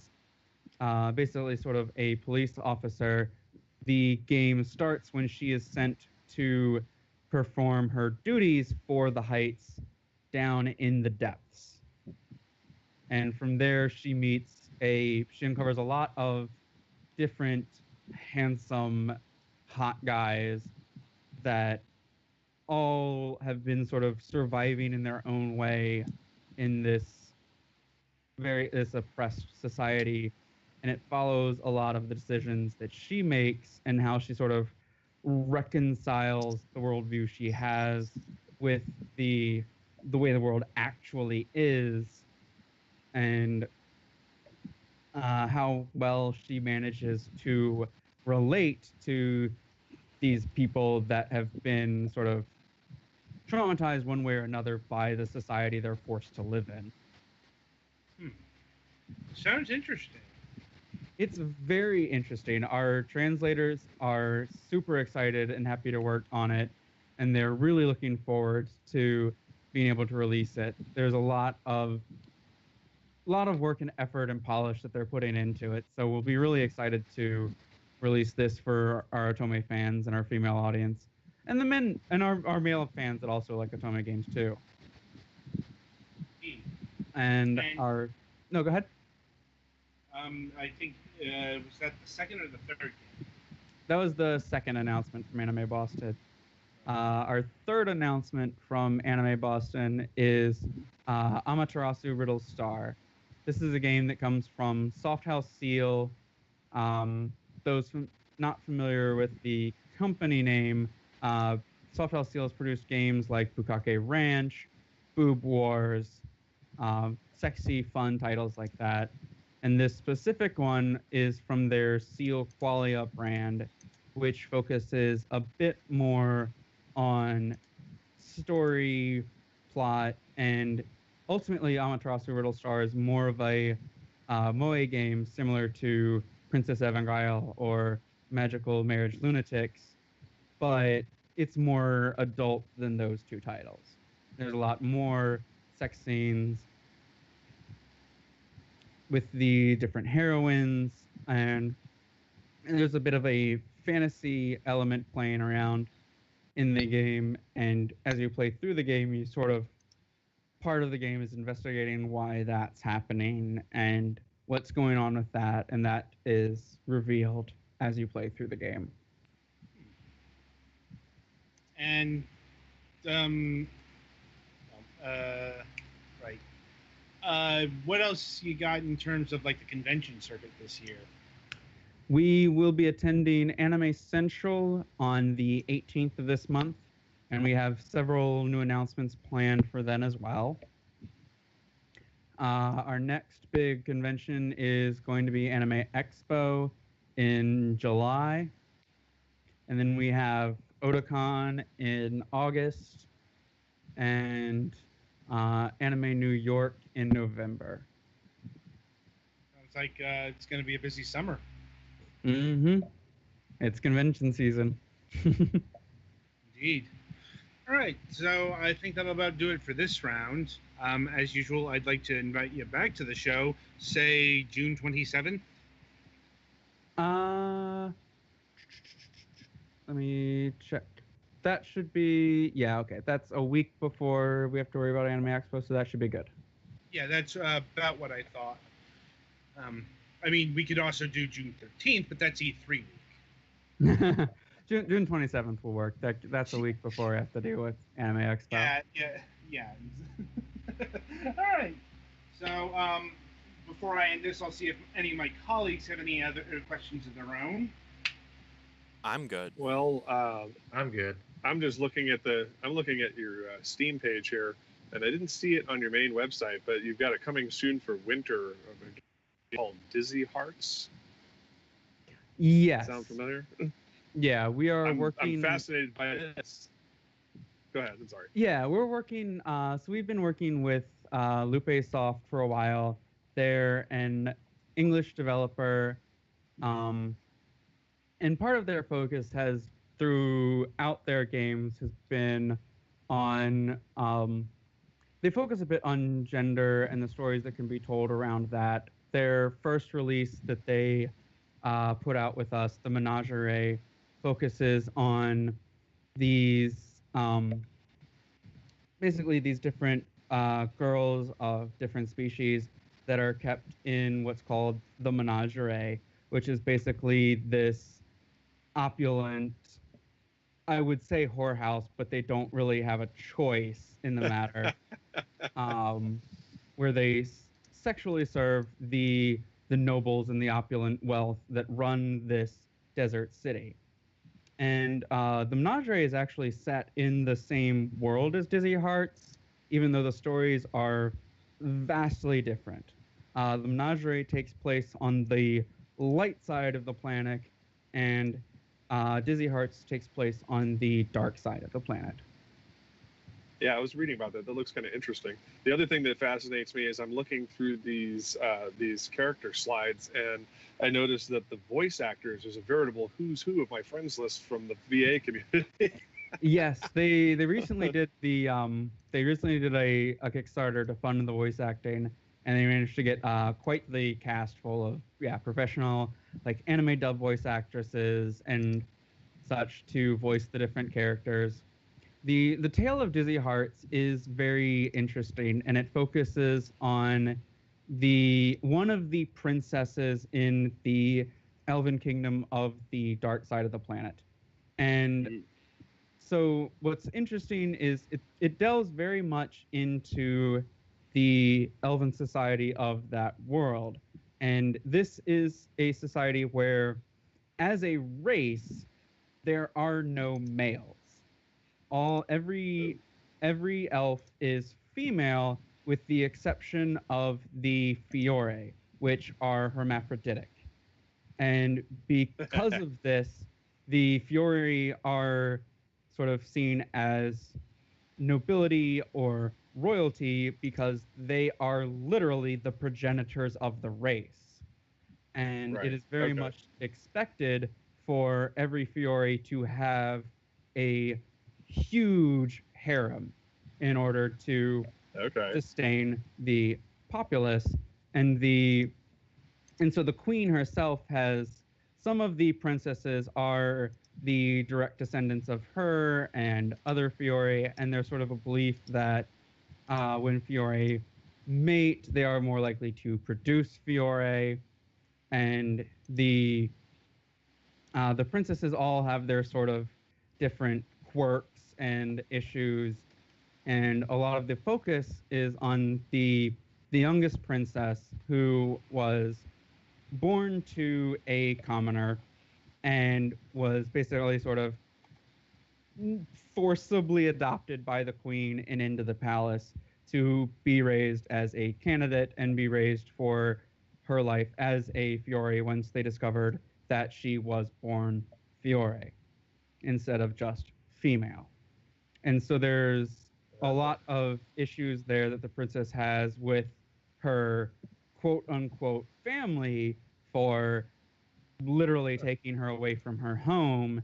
basically sort of a police officer. The game starts when she is sent to perform her duties for the heights down in the depths. And from there, she uncovers a lot of different handsome, hot guys that all have been sort of surviving in their own way in this oppressed society, and it follows a lot of the decisions that she makes and how she sort of reconciles the worldview she has with the way the world actually is, and how well she manages to relate to these people that have been sort of traumatized one way or another by the society they're forced to live in. Sounds interesting. It's very interesting. Our translators are super excited and happy to work on it, and they're really looking forward to being able to release it. There's a lot of work and effort and polish that they're putting into it. So we'll be really excited to release this for our Otome fans and our female audience, and the men and our male fans that also like Otome games too. And And- our no, go ahead. I think was that the second or the third game? That was the second announcement from Anime Boston. Our third announcement from Anime Boston is Amaterasu Riddle Star. This is a game that comes from Softhouse Seal. Those not familiar with the company name, Softhouse Seal has produced games like Bukake Ranch, Boob Wars, sexy, fun titles like that. And this specific one is from their Seal Qualia brand, which focuses a bit more on story, plot, and ultimately Amaterasu Riddle Star is more of a moe game similar to Princess Evangile or Magical Marriage Lunatics, but it's more adult than those two titles. There's a lot more sex scenes with the different heroines, and there's a bit of a fantasy element playing around in the game. And as you play through the game, you sort of part of the game is investigating why that's happening and what's going on with that, and that is revealed as you play through the game. And right. What else you got in terms of like the convention circuit this year? We will be attending Anime Central on the 18th of this month, and we have several new announcements planned for then as well. Our next big convention is going to be Anime Expo in July. And then we have Otakon in August and Anime New York in November. Sounds like it's going to be a busy summer. Mm-hmm. It's convention season. Indeed. All right, so I think that'll about do it for this round. As usual, I'd like to invite you back to the show, say June 27th. Let me check. That should be, yeah, okay. That's a week before we have to worry about Anime Expo, so that should be good. Yeah, that's about what I thought. I mean, we could also do June 13th, but that's E3 week. June 27th will work. That's a week before I have to deal with Anime Expo. Yeah. All right. So, before I end this, I'll see if any of my colleagues have any other questions of their own. I'm good. Well, I'm good. I'm looking at your Steam page here, and I didn't see it on your main website, but you've got it coming soon for winter of a game called Dizzy Hearts. Yes. Sound familiar? Yeah, we are working. I'm fascinated by this. Go ahead. I'm sorry. Yeah, we're working. So we've been working with Lupe Soft for a while. They're an English developer, and part of their focus has throughout their games has been on. They focus a bit on gender and the stories that can be told around that. Their first release that they put out with us, the Menagerie, focuses on these basically these different girls of different species that are kept in what's called the Menagerie, which is basically this opulent, I would say whorehouse, but they don't really have a choice in the matter, where they sexually serve the nobles and the opulent wealth that run this desert city. And the Menagerie is actually set in the same world as Dizzy Hearts, even though the stories are vastly different. The Menagerie takes place on the light side of the planet, and Dizzy Hearts takes place on the dark side of the planet. Yeah, I was reading about that. That looks kind of interesting. The other thing that fascinates me is I'm looking through these character slides, and I noticed that the voice actors is a veritable who's who of my friends list from the VA community. Yes, they recently did a Kickstarter to fund the voice acting, and they managed to get quite the cast full of professional like anime dub voice actresses and such to voice the different characters. The tale of Dizzy Hearts is very interesting, and it focuses on one of the princesses in the Elven Kingdom of the dark side of the planet. And so what's interesting is it delves very much into the elven society of that world. And this is a society where, as a race, there are no males. Every elf is female with the exception of the Fiore, which are hermaphroditic. And because of this, the Fiore are sort of seen as nobility or royalty because they are literally the progenitors of the race. And Right. it is very much expected for every Fiore to have a huge harem in order to sustain the populace. And so the queen herself has, some of the princesses are the direct descendants of her and other Fiore, and there's sort of a belief that when Fiore mate, they are more likely to produce Fiore, and the princesses all have their sort of different quirks and issues, and a lot of the focus is on the youngest princess, who was born to a commoner and was basically sort of forcibly adopted by the queen and into the palace to be raised as a candidate and be raised for her life as a Fiore once they discovered that she was born Fiore instead of just female. And so there's a lot of issues there that the princess has with her quote unquote family for literally taking her away from her home,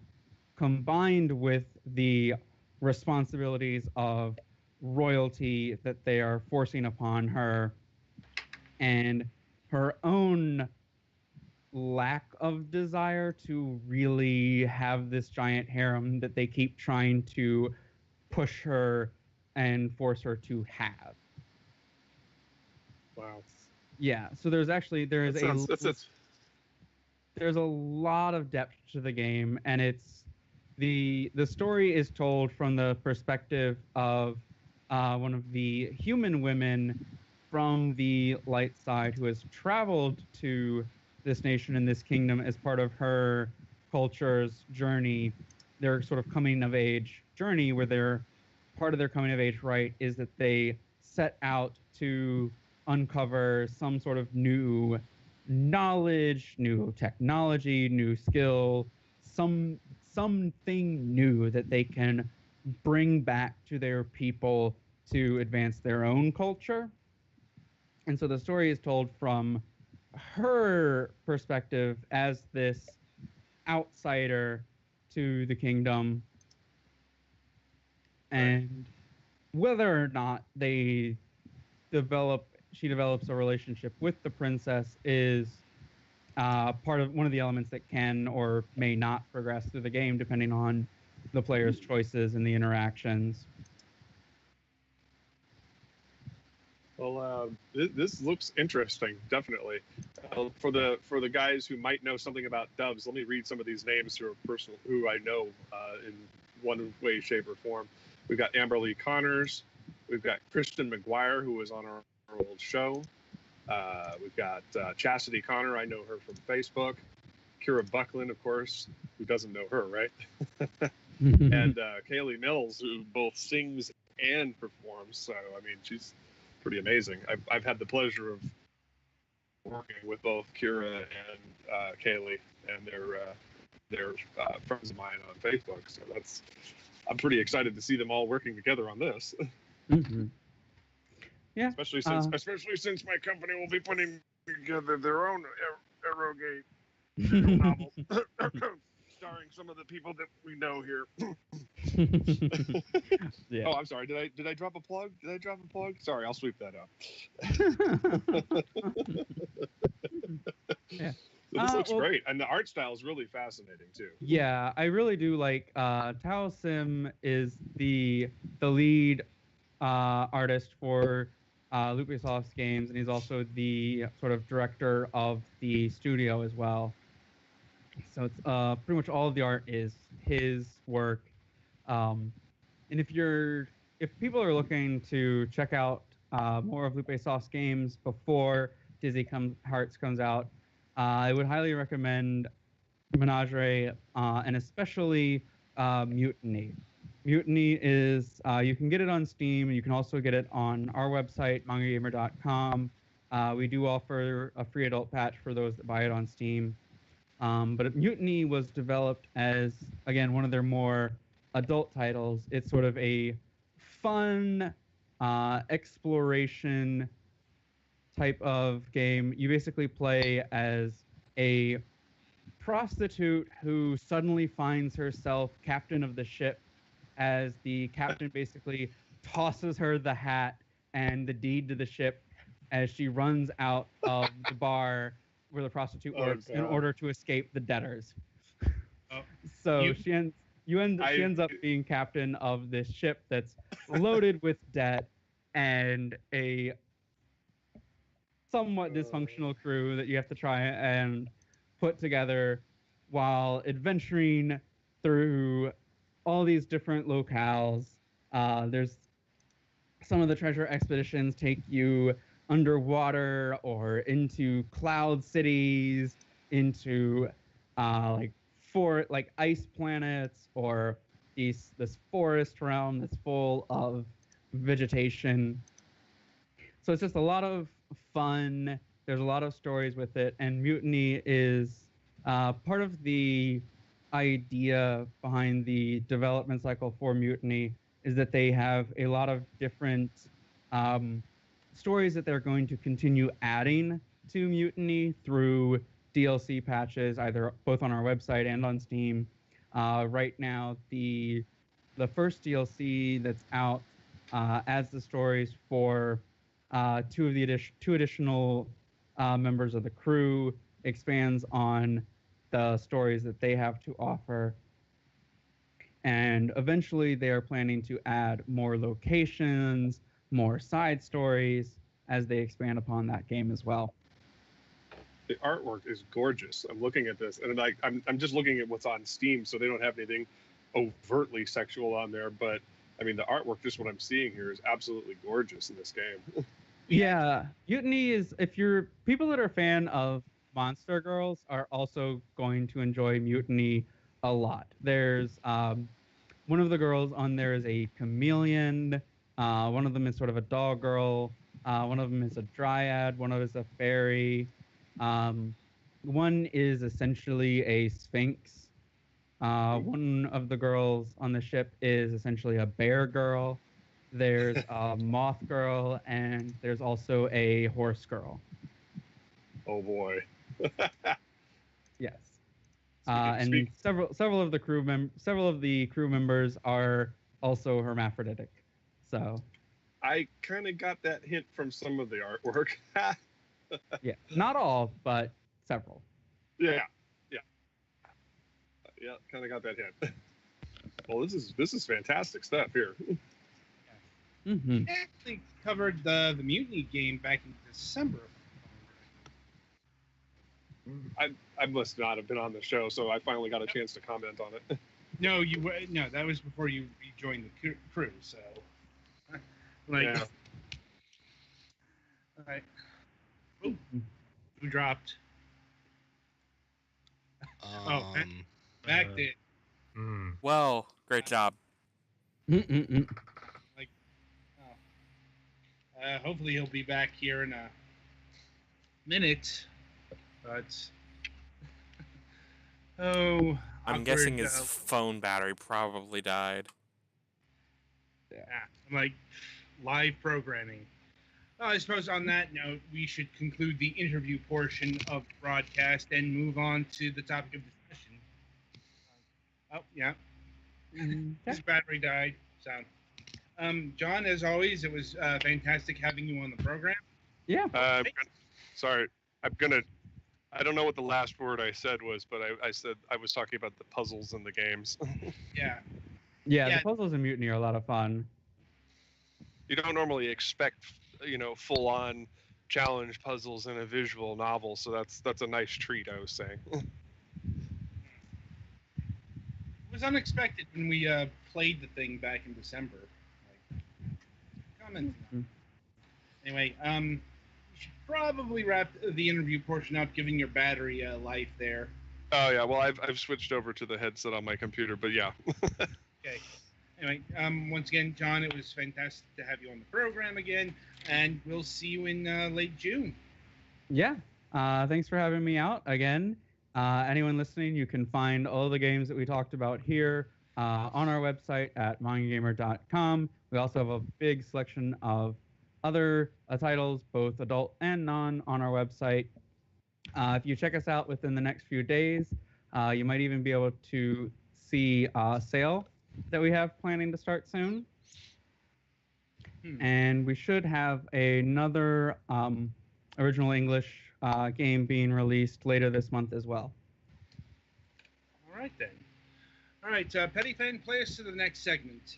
combined with the responsibilities of royalty that they are forcing upon her, and her own lack of desire to really have this giant harem that they keep trying to push her and force her to have. Wow. Yeah, so there's a lot of depth to the game, and it's the story is told from the perspective of one of the human women from the light side who has traveled to this nation and this kingdom as part of her culture's journey, their sort of coming of age journey, where their part of their coming of age rite is that they set out to uncover some sort of new knowledge, new technology, new skill, something new that they can bring back to their people to advance their own culture. And so the story is told from her perspective as this outsider to the kingdom, and whether or not she develops a relationship with the princess is part of one of the elements that can or may not progress through the game, depending on the player's choices and the interactions. Well, this looks interesting, definitely. For the guys who might know something about doves, let me read some of these names who I know in one way, shape, or form. We've got Amberly Connors. We've got Kristen McGuire, who was on our old show. We've got Chastity Connor. I know her from Facebook. Kira Buckland, of course. Who doesn't know her, right? And Kaylee Mills, who both sings and performs. So, I mean, she's pretty amazing. I've had the pleasure of working with both Kira and Kaylee, and they're friends of mine on Facebook. So I'm pretty excited to see them all working together on this. Mm-hmm. Yeah, especially since my company will be putting together their own Arrowgate novel, starring some of the people that we know here. Yeah. Oh, I'm sorry. Did I drop a plug? Sorry, I'll sweep that up. Yeah. So this looks great, and the art style is really fascinating too. Yeah, I really do like Tao Sim is the lead artist for LucasArts games, and he's also the sort of director of the studio as well. So it's pretty much all of the art is his work. And if people are looking to check out more of LucasArts games before Hearts comes out, I would highly recommend Menagerie, and especially Mutiny. Mutiny is, you can get it on Steam, and you can also get it on our website, mangagamer.com. We do offer a free adult patch for those that buy it on Steam. But Mutiny was developed as, again, one of their more adult titles. It's sort of a fun exploration type of game. You basically play as a prostitute who suddenly finds herself captain of the ship, as the captain basically tosses her the hat and the deed to the ship as she runs out of the bar where the prostitute works in order to escape the debtors. So she ends up being captain of this ship that's loaded with debt and a somewhat dysfunctional crew that you have to try and put together while adventuring through all these different locales. There's some of the treasure expeditions take you underwater or into cloud cities, into like ice planets, or this forest realm that's full of vegetation. So it's just a lot of fun. There's a lot of stories with it, and Mutiny is part of the idea behind the development cycle for Mutiny is that they have a lot of different stories that they're going to continue adding to Mutiny through DLC patches, either both on our website and on Steam. Right now, the first DLC that's out adds the stories for two additional members of the crew, expands on the stories that they have to offer. And eventually they are planning to add more locations, more side stories as they expand upon that game as well. The artwork is gorgeous. I'm looking at this, and I'm just looking at what's on Steam, so they don't have anything overtly sexual on there, but I mean the artwork, just what I'm seeing here, is absolutely gorgeous in this game. Yeah, Mutiny is, if you're people that are a fan of Monster Girls are also going to enjoy Mutiny a lot. There's one of the girls on there is a chameleon. One of them is sort of a dog girl. One of them is a dryad. One of them is a fairy. One is essentially a sphinx. One of the girls on the ship is essentially a bear girl. There's a moth girl, and there's also a horse girl. Oh boy. Yes. Speaking- And several of the crew members are also hermaphroditic. So I kind of got that hint from some of the artwork. yeah, not all, but several. Yeah, kind of got that hint. Well, this is fantastic stuff here. Mm-hmm. I actually covered the Mutiny game back in December. I must not have been on the show, so I finally got a chance to comment on it. No, no, that was before you joined the crew. So, like, Yeah. all right. Ooh, who dropped? Back Uh, did. Well, great job. Mm-mm-mm. Hopefully he'll be back here in a minute. But I'm awkward, guessing his phone battery probably died. I'm like live programming. Well, I suppose on that note, we should conclude the interview portion of the broadcast and move on to the topic of discussion. Oh, yeah. His battery died. So, John, as always, it was fantastic having you on the program. Yeah. Sorry, I don't know what the last word I said was, but I said I was talking about the puzzles in the games. Yeah. Yeah, the puzzles in Mutiny are a lot of fun. You don't normally expect, full-on challenge puzzles in a visual novel, so that's a nice treat, I was saying. It was unexpected when we played the thing back in December. Commenting on it. Anyway, you should probably wrap the interview portion up, giving your battery life there. Oh yeah, well I've switched over to the headset on my computer, but yeah. Okay. Anyway, once again, John, it was fantastic to have you on the program again, and we'll see you in late June. Yeah. Thanks for having me out again. Anyone listening, you can find all the games that we talked about here on our website at mangagamer.com. We also have a big selection of other titles, both adult and non, on our website. If you check us out within the next few days, you might even be able to see a sale that we have planning to start soon. And we should have another original English game being released later this month as well. All right, then. All right, Petty Fan, play us to the next segment.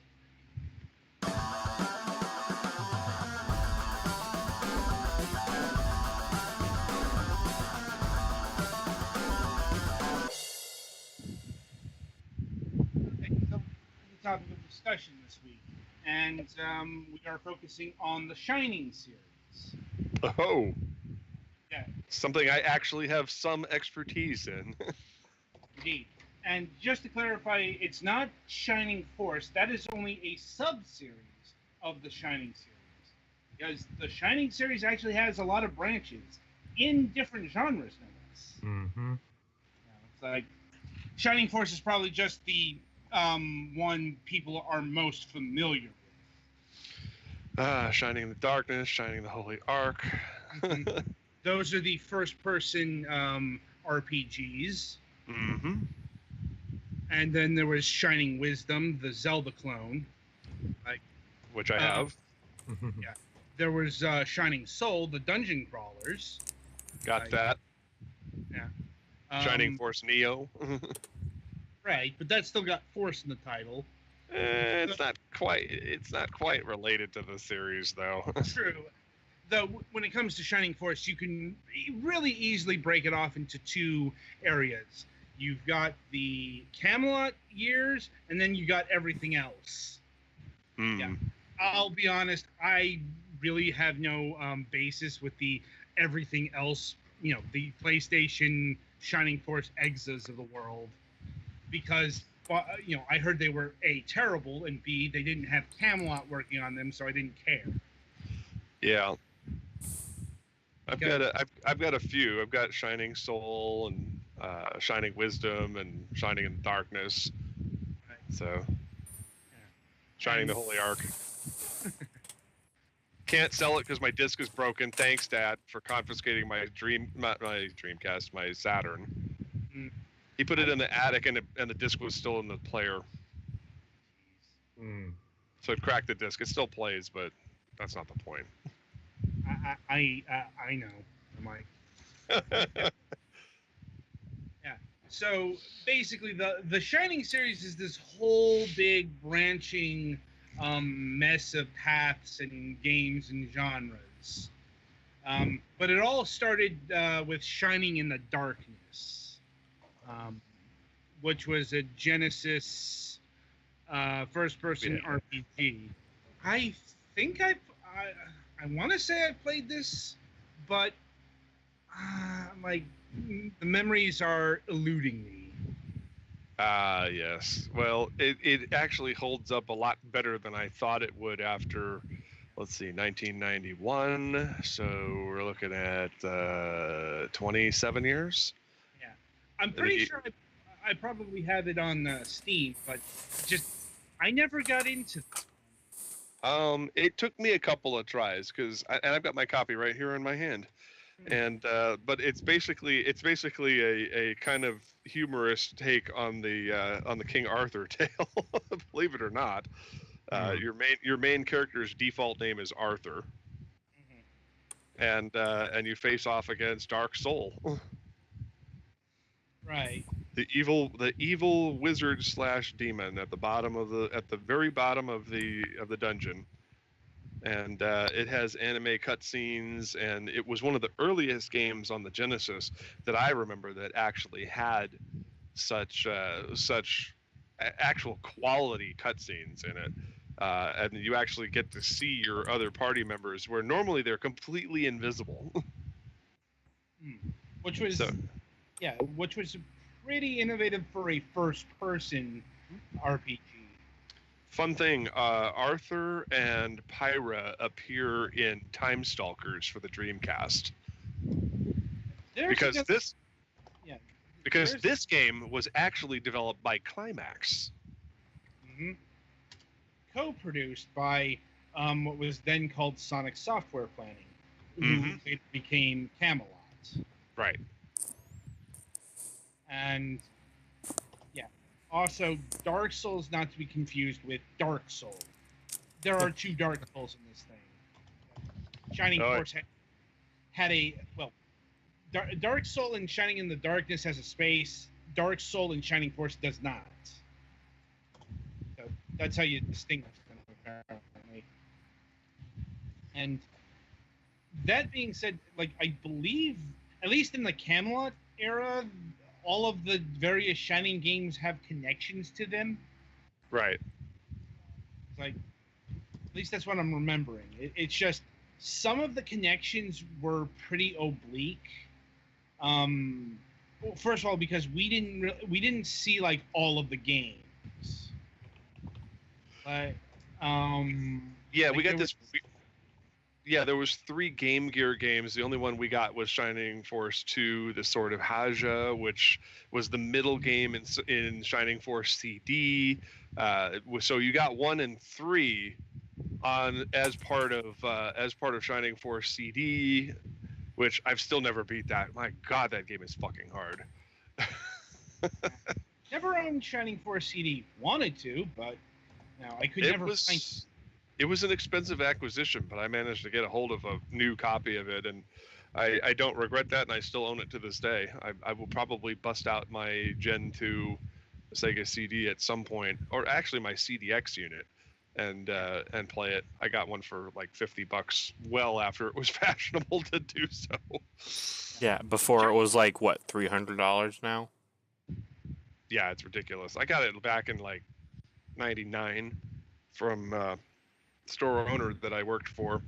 Okay, so the topic of discussion this week, and we are focusing on the Shining series. Oh. Yeah. Something I actually have some expertise in. Indeed. And just to clarify, it's not Shining Force. That is only a sub-series of the Shining series. Because the Shining series actually has a lot of branches in different genres, no less. Mm-hmm. It's like Shining Force is probably just the one people are most familiar with. Shining in the Darkness, Shining the Holy Ark. Those are the first-person RPGs. Mm-hmm. And then there was Shining Wisdom, the Zelda clone. Which I have. Yeah. There was Shining Soul, the dungeon crawlers. Got that. Yeah. Shining Force Neo. Right, but that still got Force in the title. It's not quite related to the series, though. True. Though when it comes to Shining Force, you can really easily break it off into two areas. you've got the Camelot years, and then you got everything else. Yeah. I'll be honest, I really have no basis with the everything else, the PlayStation Shining Force Exas of the world, because I heard they were A, terrible, and B, they didn't have Camelot working on them, so I didn't care. Yeah. I've got a few. I've got Shining Soul and Shining Wisdom and Shining in Darkness. Right. So Shining the Holy Ark. Can't sell it because my disc is broken. Thanks, Dad, for confiscating my Dreamcast, my Saturn. Mm. He put it in the attic, and the disc was still in the player. So it cracked the disc. It still plays, but that's not the point. I know. I'm like, yeah. So basically, the Shining series is this whole big branching mess of paths and games and genres. But it all started with Shining in the Darkness, which was a Genesis first-person RPG. I think I want to say I played this, but like the memories are eluding me. Yes. Well, it actually holds up a lot better than I thought it would after, let's see, 1991. So we're looking at 27 years. Yeah. I'm pretty sure I probably have it on Steam, but I never got into it. It took me a couple of tries and I've got my copy right here in my hand. And but it's basically a kind of humorous take on the King Arthur tale, believe it or not. Your main character's default name is Arthur, and you face off against Dark Soul, right? The evil wizard / demon at the very bottom of the dungeon. And it has anime cutscenes, and it was one of the earliest games on the Genesis that I remember that actually had such actual quality cutscenes in it, and you actually get to see your other party members where normally they're completely invisible. Which was pretty innovative for a first-person RPG. Fun thing, Arthur and Pyra appear in Time Stalkers for the Dreamcast. Because this game was actually developed by Climax. Co-produced by what was then called Sonic Software Planning, who it became Camelot. Right. And also, Dark Souls not to be confused with Dark Soul. There are two Dark Souls in this thing. Shining Force had Dark Soul in Shining in the Darkness has a space. Dark Soul in Shining Force does not. So that's how you distinguish them, apparently. And that being said, I believe, at least in the Camelot era, all of the various Shining games have connections to them. Right. At least that's what I'm remembering. It's just some of the connections were pretty oblique. First of all, because we didn't see all of the games. But we got this. Yeah, there was 3 Game Gear games. The only one we got was Shining Force 2, The Sword of Haja, which was the middle game in Shining Force CD. So you got 1 and 3 as part of Shining Force CD, which I've still never beat that. My God, that game is fucking hard. Never owned Shining Force CD. Wanted to, but I could never find. It was an expensive acquisition, but I managed to get a hold of a new copy of it, and I don't regret that, and I still own it to this day. I will probably bust out my Gen 2 Sega CD at some point, or actually my CDX unit, and play it. I got one for $50, well after it was fashionable to do so. Yeah, before it was $300 now? Yeah, it's ridiculous. I got it back in like '99 from store owner that I worked for,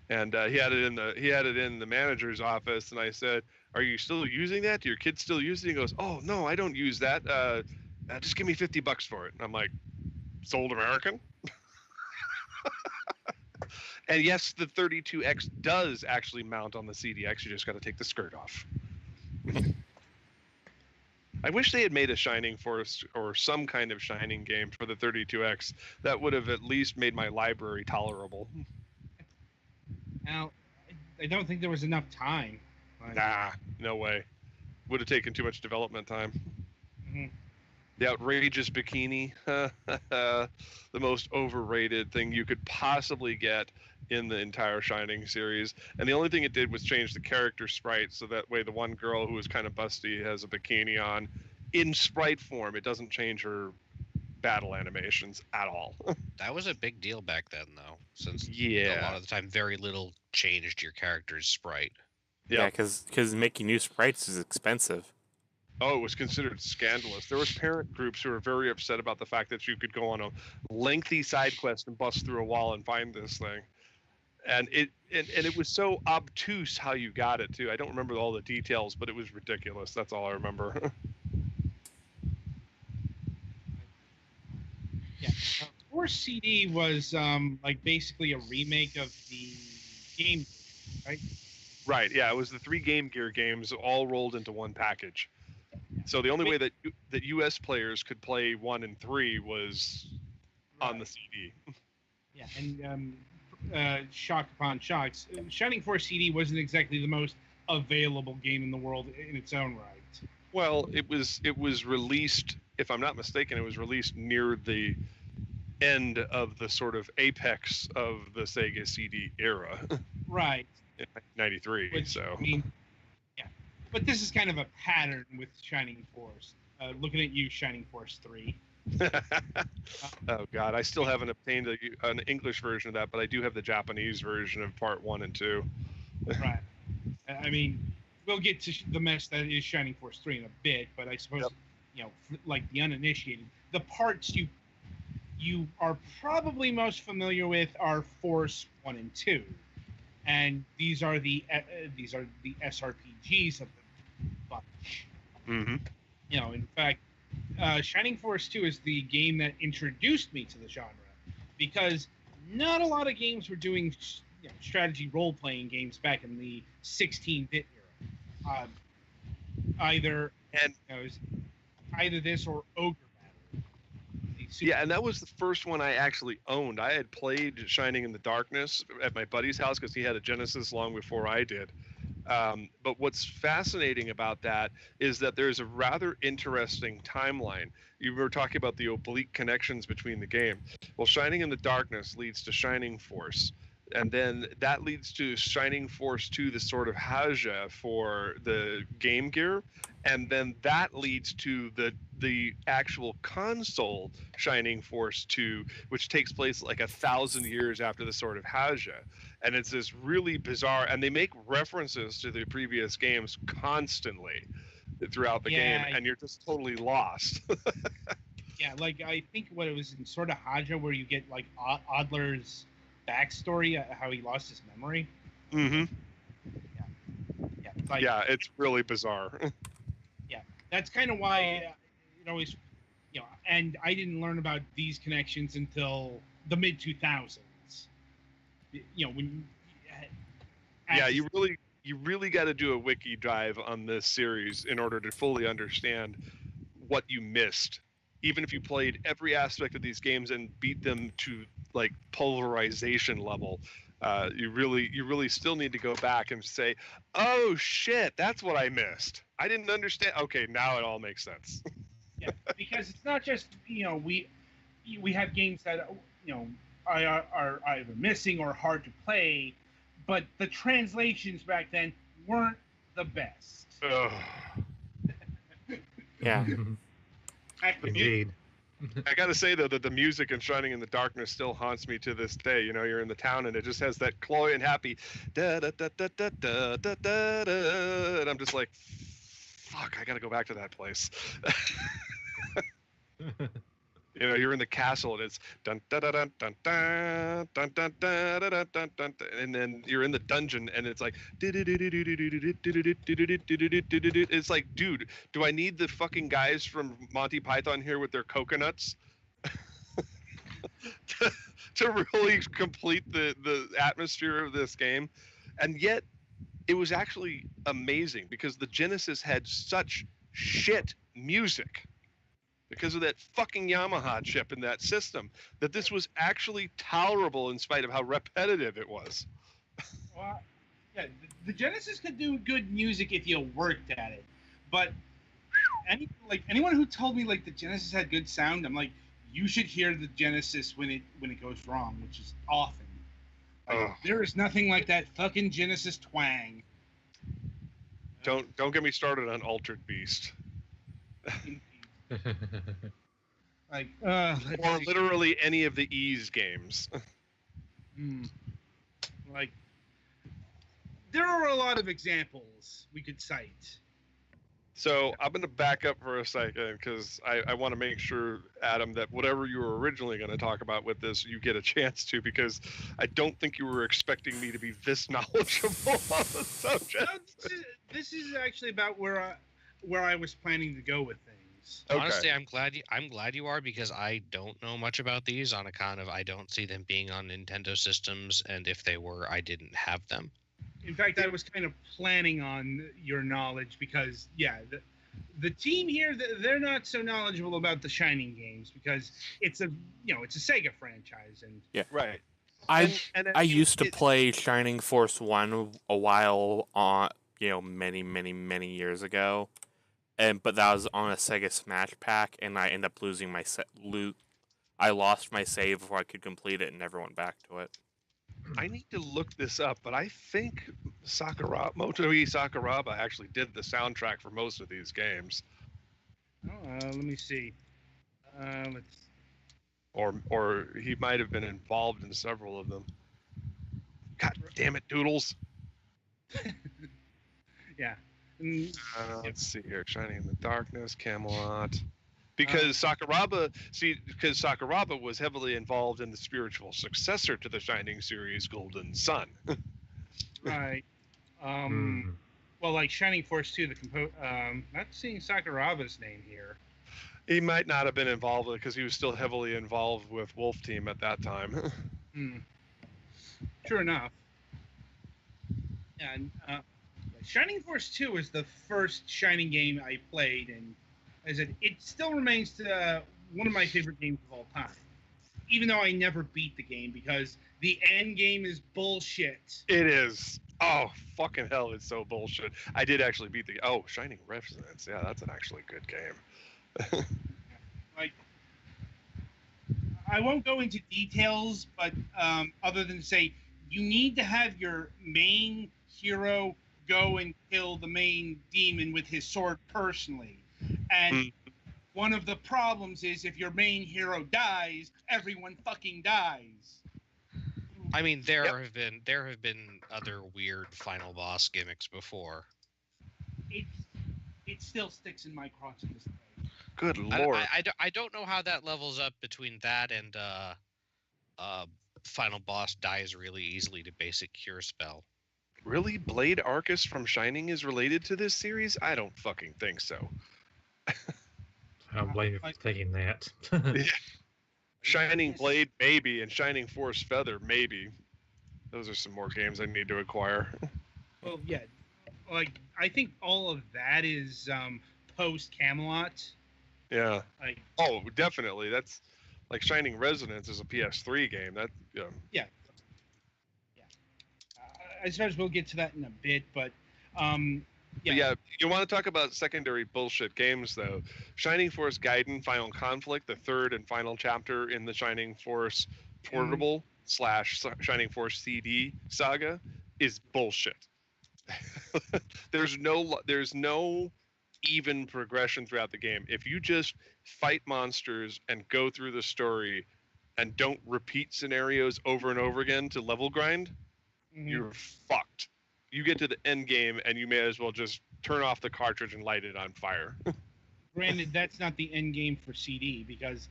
and he had it in the manager's office, and I said, "Are you still using that? Do your kids still use it?" He goes, "Oh no, I don't use that. Just give me $50 for it." And I'm like, "Sold American?" And yes, the 32X does actually mount on the CDX. You just got to take the skirt off. I wish they had made a Shining Force or some kind of Shining game for the 32X. That would have at least made my library tolerable. Now, I don't think there was enough time. Like, Nah, no way. Would have taken too much development time. mhm. The outrageous bikini, the most overrated thing you could possibly get in the entire Shining series. And the only thing it did was change the character sprite, so that way the one girl who was kind of busty has a bikini on in sprite form. It doesn't change her battle animations at all. That was a big deal back then, though, since a lot Yeah. of the time very little changed your character's sprite. Yeah, Yep. because making new sprites is expensive. Oh, it was considered scandalous. There was parent groups who were very upset about the fact that you could go on a lengthy side quest and bust through a wall and find this thing. And it was so obtuse how you got it too. I don't remember all the details, but it was ridiculous. That's all I remember. Yeah. Force CD was like basically a remake of the game, right? Right. Yeah, it was the 3 Game Gear games all rolled into one package. So the only way that US players could play 1 and 3 was on the CD. Yeah, and shock upon shocks, Shining Force CD wasn't exactly the most available game in the world in its own right. Well, it was released, if I'm not mistaken, it was released near the end of the sort of apex of the Sega CD era Right. in 93. Which, So I mean, yeah. But this is kind of a pattern with Shining Force. Looking at you, Shining Force 3. oh god, I still haven't obtained an English version of that, but I do have the Japanese version of part 1 and 2. Right. I mean, we'll get to the mess that is Shining Force 3 in a bit, but I suppose, Yep. you know, like the uninitiated, the parts you are probably most familiar with are Force 1 and 2. And these are the SRPGs of the bunch. Mm-hmm. You know, in fact, Shining Force 2 is the game that introduced me to the genre, because not a lot of games were doing strategy role-playing games back in the 16-bit era. Either this or Ogre Battle. Yeah, and that was the first one I actually owned. I had played Shining in the Darkness at my buddy's house because he had a Genesis long before I did. But what's fascinating about that is that there's a rather interesting timeline. You were talking about the oblique connections between the game. Well, Shining in the Darkness leads to Shining Force. And then that leads to Shining Force 2, the sort of Haja for the Game Gear. And then that leads to the actual console Shining Force 2, which takes place like 1,000 years after the Sword of Haja. And it's this really bizarre, and they make references to the previous games constantly throughout the game, and you're just totally lost. Yeah, like I think what it was in Sword of Haja where you get like Adler's backstory, how he lost his memory. Mm-hmm. Yeah, like, yeah, it's really bizarre. Yeah, that's kind of why it always, and I didn't learn about these connections until the mid 2000s. When yeah, you really got to do a wiki dive on this series in order to fully understand what you missed. Even if you played every aspect of these games and beat them to like pulverization level, you really still need to go back and say, oh shit, that's what I missed. I didn't understand. Okay, now it all makes sense. Yeah, because it's not just we have games that are either missing or hard to play, but the translations back then weren't the best. Yeah. Indeed. I gotta say though that the music in Shining in the Darkness still haunts me to this day. You're in the town and it just has that cloying happy da da da da da da da da, and I'm just like, fuck, I gotta go back to that place. You know, you're in the castle and it's dun dun dun dun dun dun dun dun dun dun dun dun, and then you're in the dungeon and it's like it's like, dude, do I need the fucking guys from Monty Python here with their coconuts to, to really complete the atmosphere of this game? And yet it was actually amazing because the Genesis had such shit music because of that fucking Yamaha chip in that system, that this was actually tolerable in spite of how repetitive it was. Well, yeah, the Genesis could do good music if you worked at it, but anyone who told me like the Genesis had good sound, I'm like, you should hear the Genesis when it goes wrong, which is often. Like, there is nothing like that fucking Genesis twang. Don't get me started on Altered Beast. Like, or literally any of the Ys games. Like, there are a lot of examples we could cite. So I'm going to back up for a second because I want to make sure, Adam, that whatever you were originally going to talk about with this, you get a chance to, because I don't think you were expecting me to be this knowledgeable on the subject. No, this is actually about where I was planning to go with things. Okay. Honestly, I'm glad you are, because I don't know much about these on account of I don't see them being on Nintendo systems, and if they were, I didn't have them. In fact, I was kind of planning on your knowledge because, yeah, the team here, they're not so knowledgeable about the Shining games because it's a Sega franchise, and Yeah, right. I used to play Shining Force 1 a while on, many years ago, but that was on a Sega Smash Pack, and I ended up losing my I lost my save before I could complete it and never went back to it. I need to look this up, but I think Motoe Sakuraba actually did the soundtrack for most of these games. let me see. Or he might have been involved in several of them. God damn it, Doodles! Yeah. Let's see here. Shining in the Darkness, Camelot. Because Sakuraba was heavily involved in the spiritual successor to the Shining series, Golden Sun. Right. Well, like Shining Force 2, not seeing Sakuraba's name here. He might not have been involved with it because he was still heavily involved with Wolf Team at that time. True enough. And Shining Force 2 is the first Shining game I played, and as I said, it still remains one of my favorite games of all time. Even though I never beat the game because the end game is bullshit. It is. Oh, fucking hell, it's so bullshit. I did actually beat Shining Resonance. Yeah, that's an actually good game. Like, I won't go into details, but other than to say, you need to have your main hero go and kill the main demon with his sword personally. And one of the problems is if your main hero dies, everyone fucking dies. I mean, there have been other weird final boss gimmicks before. It still sticks in my crotch to this day. Good lord. I don't know how that levels up between that and final boss dies really easily to basic cure spell. Really? Blade Arcus from Shining is related to this series? I don't fucking think so. I don't blame you for taking that. Yeah. Shining Blade, maybe, and Shining Force Feather, maybe. Those are some more games I need to acquire. Well, yeah. Like, I think all of that is post Camelot. Yeah. Like, oh, definitely. That's like Shining Resonance is a PS3 game. That yeah. I suppose we'll get to that in a bit, but yeah. You want to talk about secondary bullshit games, though? Shining Force Gaiden Final Conflict, the third and final chapter in the Shining Force Portable / Shining Force CD saga, is bullshit. There's no even progression throughout the game. If you just fight monsters and go through the story and don't repeat scenarios over and over again to level grind, you're fucked. You get to the end game and you may as well just turn off the cartridge and light it on fire. Granted, that's not the end game for CD because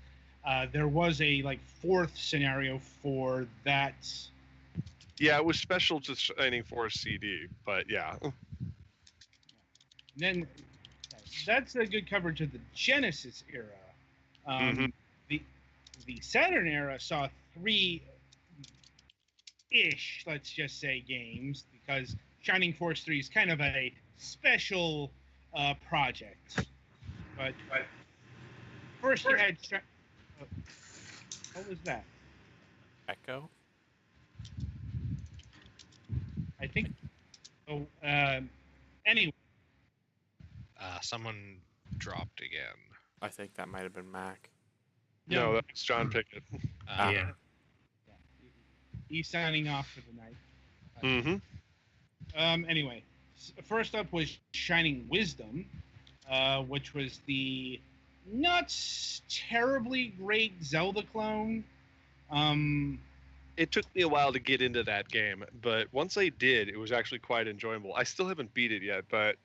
there was a fourth scenario for that. Yeah, it was special to Shining Force CD, but yeah. Then that's a good coverage of the Genesis era. The Saturn era saw 3-ish, let's just say, games because Shining Force 3 is kind of a special project. But first you had what was that? Echo? I think. Oh, anyway. Someone dropped again. I think that might have been Mac. No, that's John Pickett. Yeah. He's signing off for the night. Mm-hmm. Anyway, first up was Shining Wisdom, which was the not terribly great Zelda clone. It took me a while to get into that game, but once I did, it was actually quite enjoyable. I still haven't beat it yet, but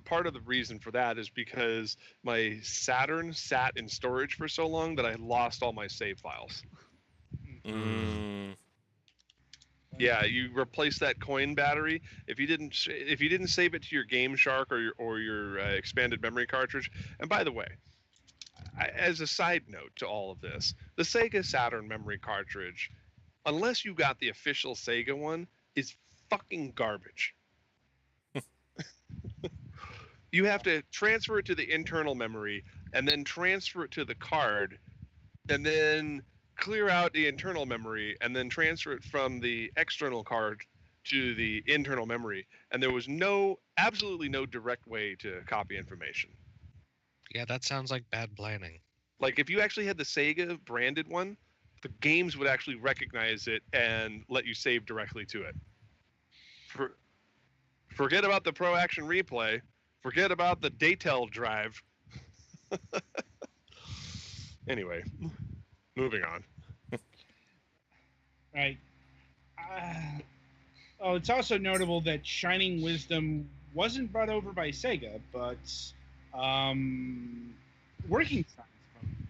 part of the reason for that is because my Saturn sat in storage for so long that I lost all my save files. Yeah, you replace that coin battery. If you didn't save it to your Game Shark or your expanded memory cartridge. And by the way, as a side note to all of this, the Sega Saturn memory cartridge, unless you got the official Sega one, is fucking garbage. You have to transfer it to the internal memory and then transfer it to the card and then clear out the internal memory and then transfer it from the external card to the internal memory. And there was absolutely no direct way to copy information. Yeah, that sounds like bad planning. Like if you actually had the Sega branded one, the games would actually recognize it and let you save directly to it. Forget about the Pro Action Replay. Forget about the Daytel drive. Anyway, moving on. Right. It's also notable that Shining Wisdom wasn't brought over by Sega, but Working Designs from.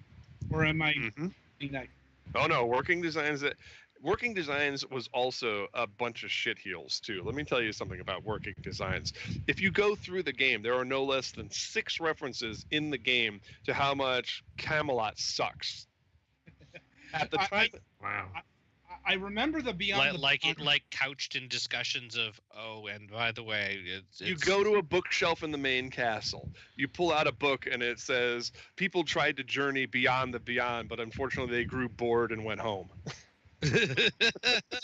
Or am I thinking that? Oh no, Working Designs was also a bunch of shitheels too. Let me tell you something about Working Designs. If you go through the game, there are no less than 6 references in the game to how much Camelot sucks. At the time, Wow. I remember the Beyond. Like couched in discussions of, oh, and by the way, you go to a bookshelf in the main castle. You pull out a book and it says, people tried to journey beyond the beyond, but unfortunately they grew bored and went home.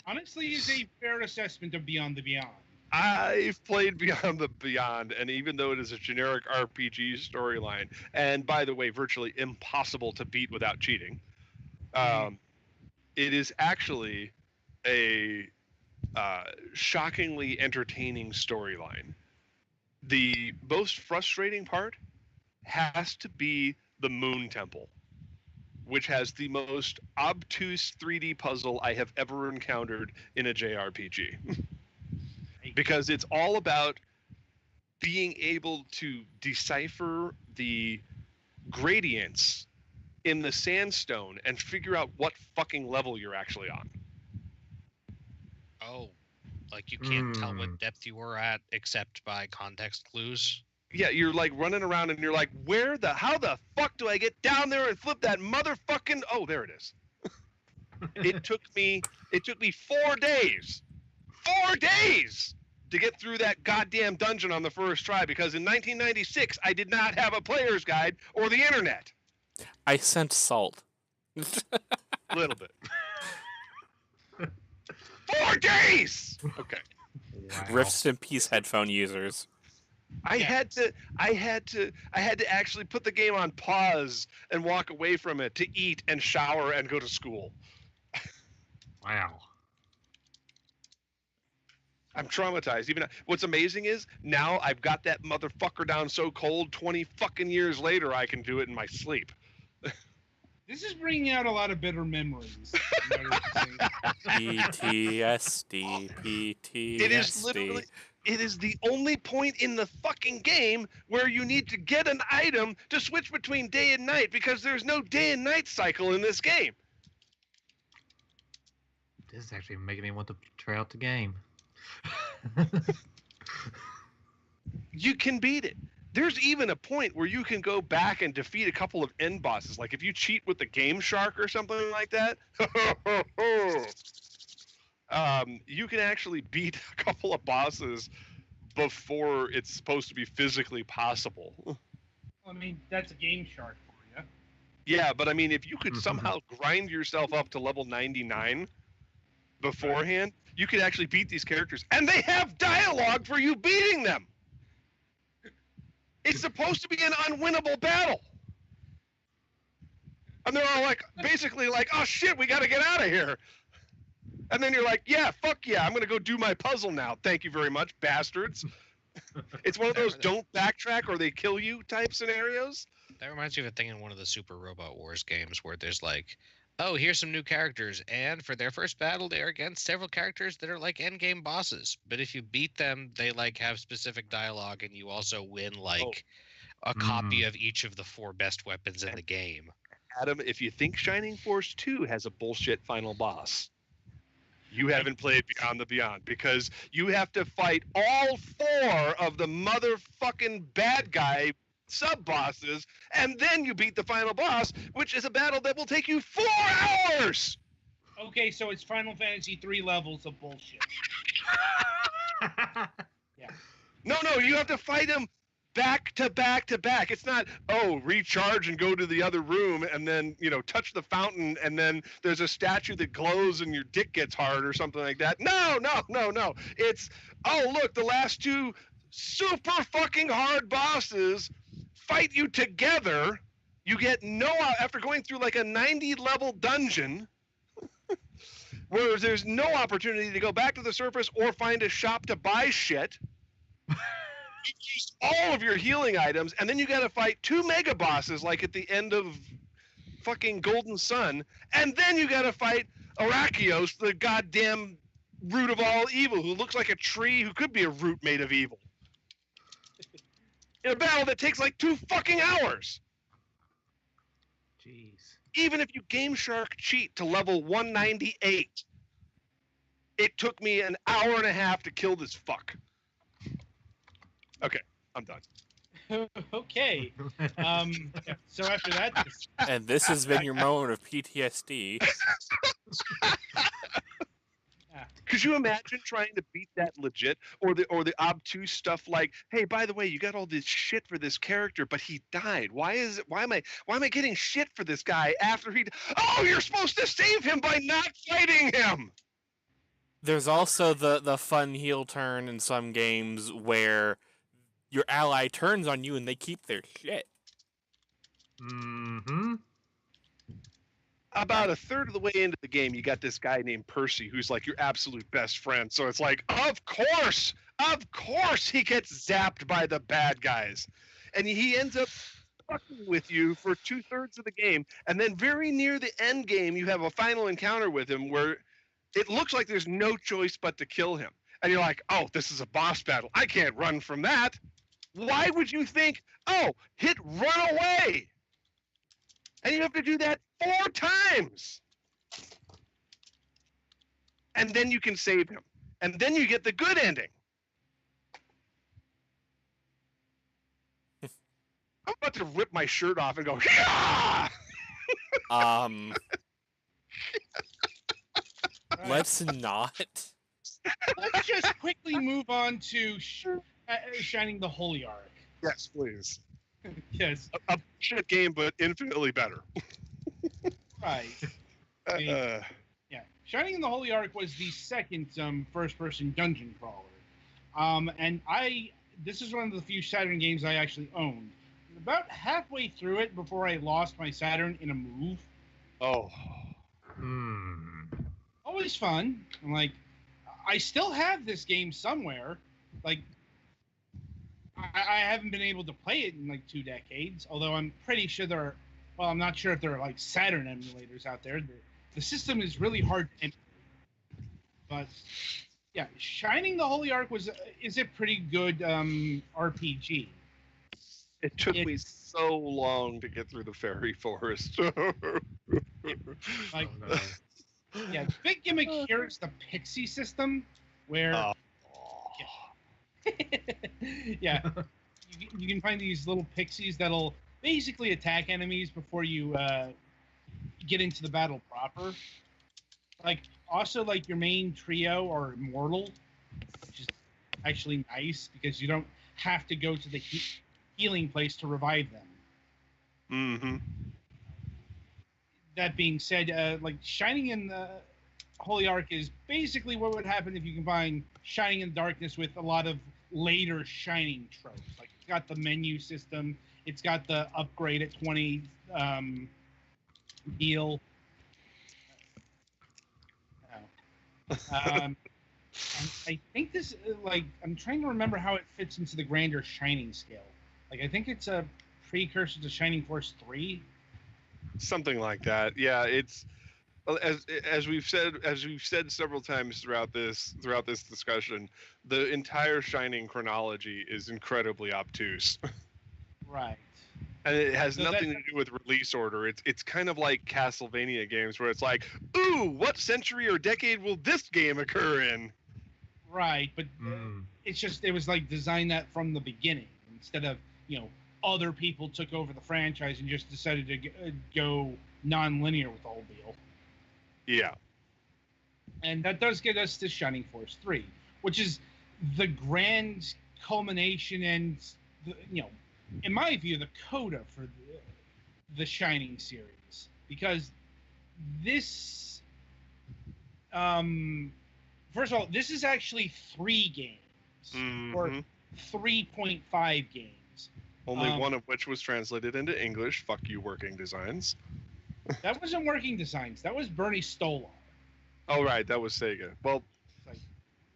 Honestly, is a fair assessment of Beyond the Beyond. I've played Beyond the Beyond, and even though it is a generic RPG storyline, and by the way, virtually impossible to beat without cheating, it is actually a shockingly entertaining storyline. The most frustrating part has to be the Moon Temple, which has the most obtuse 3D puzzle I have ever encountered in a JRPG. Because it's all about being able to decipher the gradients in the sandstone and figure out what fucking level you're actually on. Oh, like you can't tell what depth you were at except by context clues? Yeah, you're like running around and you're like, how the fuck do I get down there and flip that motherfucking, oh, there it is. It took me 4 days. 4 days to get through that goddamn dungeon on the first try because in 1996 I did not have a player's guide or the internet. I sent salt. A little bit. 4 days. Okay. Wow. Rest in peace, headphone users. I had to actually put the game on pause and walk away from it to eat and shower and go to school. Wow. I'm traumatized. Even what's amazing is now I've got that motherfucker down so cold. 20 fucking years later, I can do it in my sleep. This is bringing out a lot of bitter memories. PTSD, PTSD. It is literally It is the only point in the fucking game where you need to get an item to switch between day and night because there's no day and night cycle in this game. This is actually making me want to try out the game. You can beat it. There's even a point where you can go back and defeat a couple of end bosses. Like if you cheat with the Game Shark or something like that, you can actually beat a couple of bosses before it's supposed to be physically possible. I mean, that's a Game Shark for you. Yeah, but I mean, if you could somehow grind yourself up to level 99 beforehand, you could actually beat these characters. And they have dialogue for you beating them! It's supposed to be an unwinnable battle. And they're all like, basically like, oh shit, we gotta get out of here. And then you're like, yeah, fuck yeah, I'm gonna go do my puzzle now. Thank you very much, bastards. It's one of those don't backtrack or they kill you type scenarios. That reminds me of a thing in one of the Super Robot Wars games where there's like, oh, here's some new characters, and for their first battle, they're against several characters that are like endgame bosses. But if you beat them, they like have specific dialogue, and you also win like a copy of each of the 4 best weapons in the game. Adam, if you think Shining Force 2 has a bullshit final boss, you haven't played Beyond the Beyond, because you have to fight all 4 of the motherfucking bad guy sub-bosses, and then you beat the final boss, which is a battle that will take you 4 hours! Okay, so it's Final Fantasy 3 levels of bullshit. Yeah. No, you have to fight him back to back to back. It's not, oh, recharge and go to the other room and then, touch the fountain and then there's a statue that glows and your dick gets hard or something like that. No. It's, oh, look, the last 2 super fucking hard bosses fight you together. You get after going through like a 90 level dungeon where there's no opportunity to go back to the surface or find a shop to buy shit. You use all of your healing items, and then you gotta fight 2 mega bosses like at the end of fucking Golden Sun, and then you gotta fight Arakios, the goddamn root of all evil, who looks like a tree who could be a root made of evil. In a battle that takes like 2 fucking hours. Jeez. Even if you Game Shark cheat to level 198, it took me an hour and a half to kill this fuck. Okay, I'm done. Okay. So after that, And this has been your moment of PTSD. Could you imagine trying to beat that legit, or the obtuse stuff like, hey, by the way, you got all this shit for this character, but he died. Why am I getting shit for this guy after he? Oh, you're supposed to save him by not fighting him. There's also the fun heel turn in some games where your ally turns on you and they keep their shit. Mm-hmm. About a third of the way into the game, you got this guy named Percy who's like your absolute best friend. So it's like, of course he gets zapped by the bad guys. And he ends up fucking with you for 2/3 of the game. And then very near the end game, you have a final encounter with him where it looks like there's no choice but to kill him. And you're like, oh, this is a boss battle. I can't run from that. Why would you think, oh, hit run away? And you have to do that 4 times. And then you can save him. And then you get the good ending. I'm about to rip my shirt off and go, yeah! Let's not. let's just quickly move on to Shining the Holy Ark. Yes, please. Yes. A shit game, but infinitely better. Right. Yeah. Shining the Holy Ark was the second first-person dungeon crawler. And this is one of the few Saturn games I actually owned. About halfway through it before I lost my Saturn in a move. Oh. Always fun. I'm like, I still have this game somewhere. Like, I haven't been able to play it in like 2 decades, although I'm pretty sure there are, well, I'm not sure if there are like Saturn emulators out there. The system is really hard to emulate. But Yeah, Shining the Holy Ark is a pretty good RPG. It took me It's so long to get through the fairy forest. like Oh, no. yeah, the big gimmick here is the pixie system, where Oh. yeah, you can find these little pixies that'll basically attack enemies before you get into the battle proper. Like also like your main trio are immortal, which is actually nice because you don't have to go to the healing place to revive them. Mm-hmm. That being said, like Shining in the Holy Ark is basically what would happen if you combine Shining in the Darkness with a lot of later Shining tropes. Like it's got the menu system, it's got the upgrade at 20 deal. And I think this, like, I'm trying to remember how it fits into the grander Shining scale. Like, I think it's a precursor to Shining Force 3. Something like that. Yeah, it's as we've said several times throughout this discussion, the entire Shining chronology is incredibly obtuse. Right. And it has So nothing to do with release order. It's kind of like Castlevania games where it's like, ooh, what century or decade will this game occur in? Right, but Mm. it's just, it was like designed that from the beginning instead of, other people took over the franchise and just decided to go non-linear with the whole deal. Yeah. And that does get us to Shining Force 3, which is the grand culmination and, in my view, the coda for the Shining series. Because this, first of all, this is actually 3 games, or Mhm. 3.5 games. Only one of which was translated into English. Fuck you, Working Designs. That wasn't Working Designs. That was Bernie Stolar. Oh right, that was Sega. Well, Like,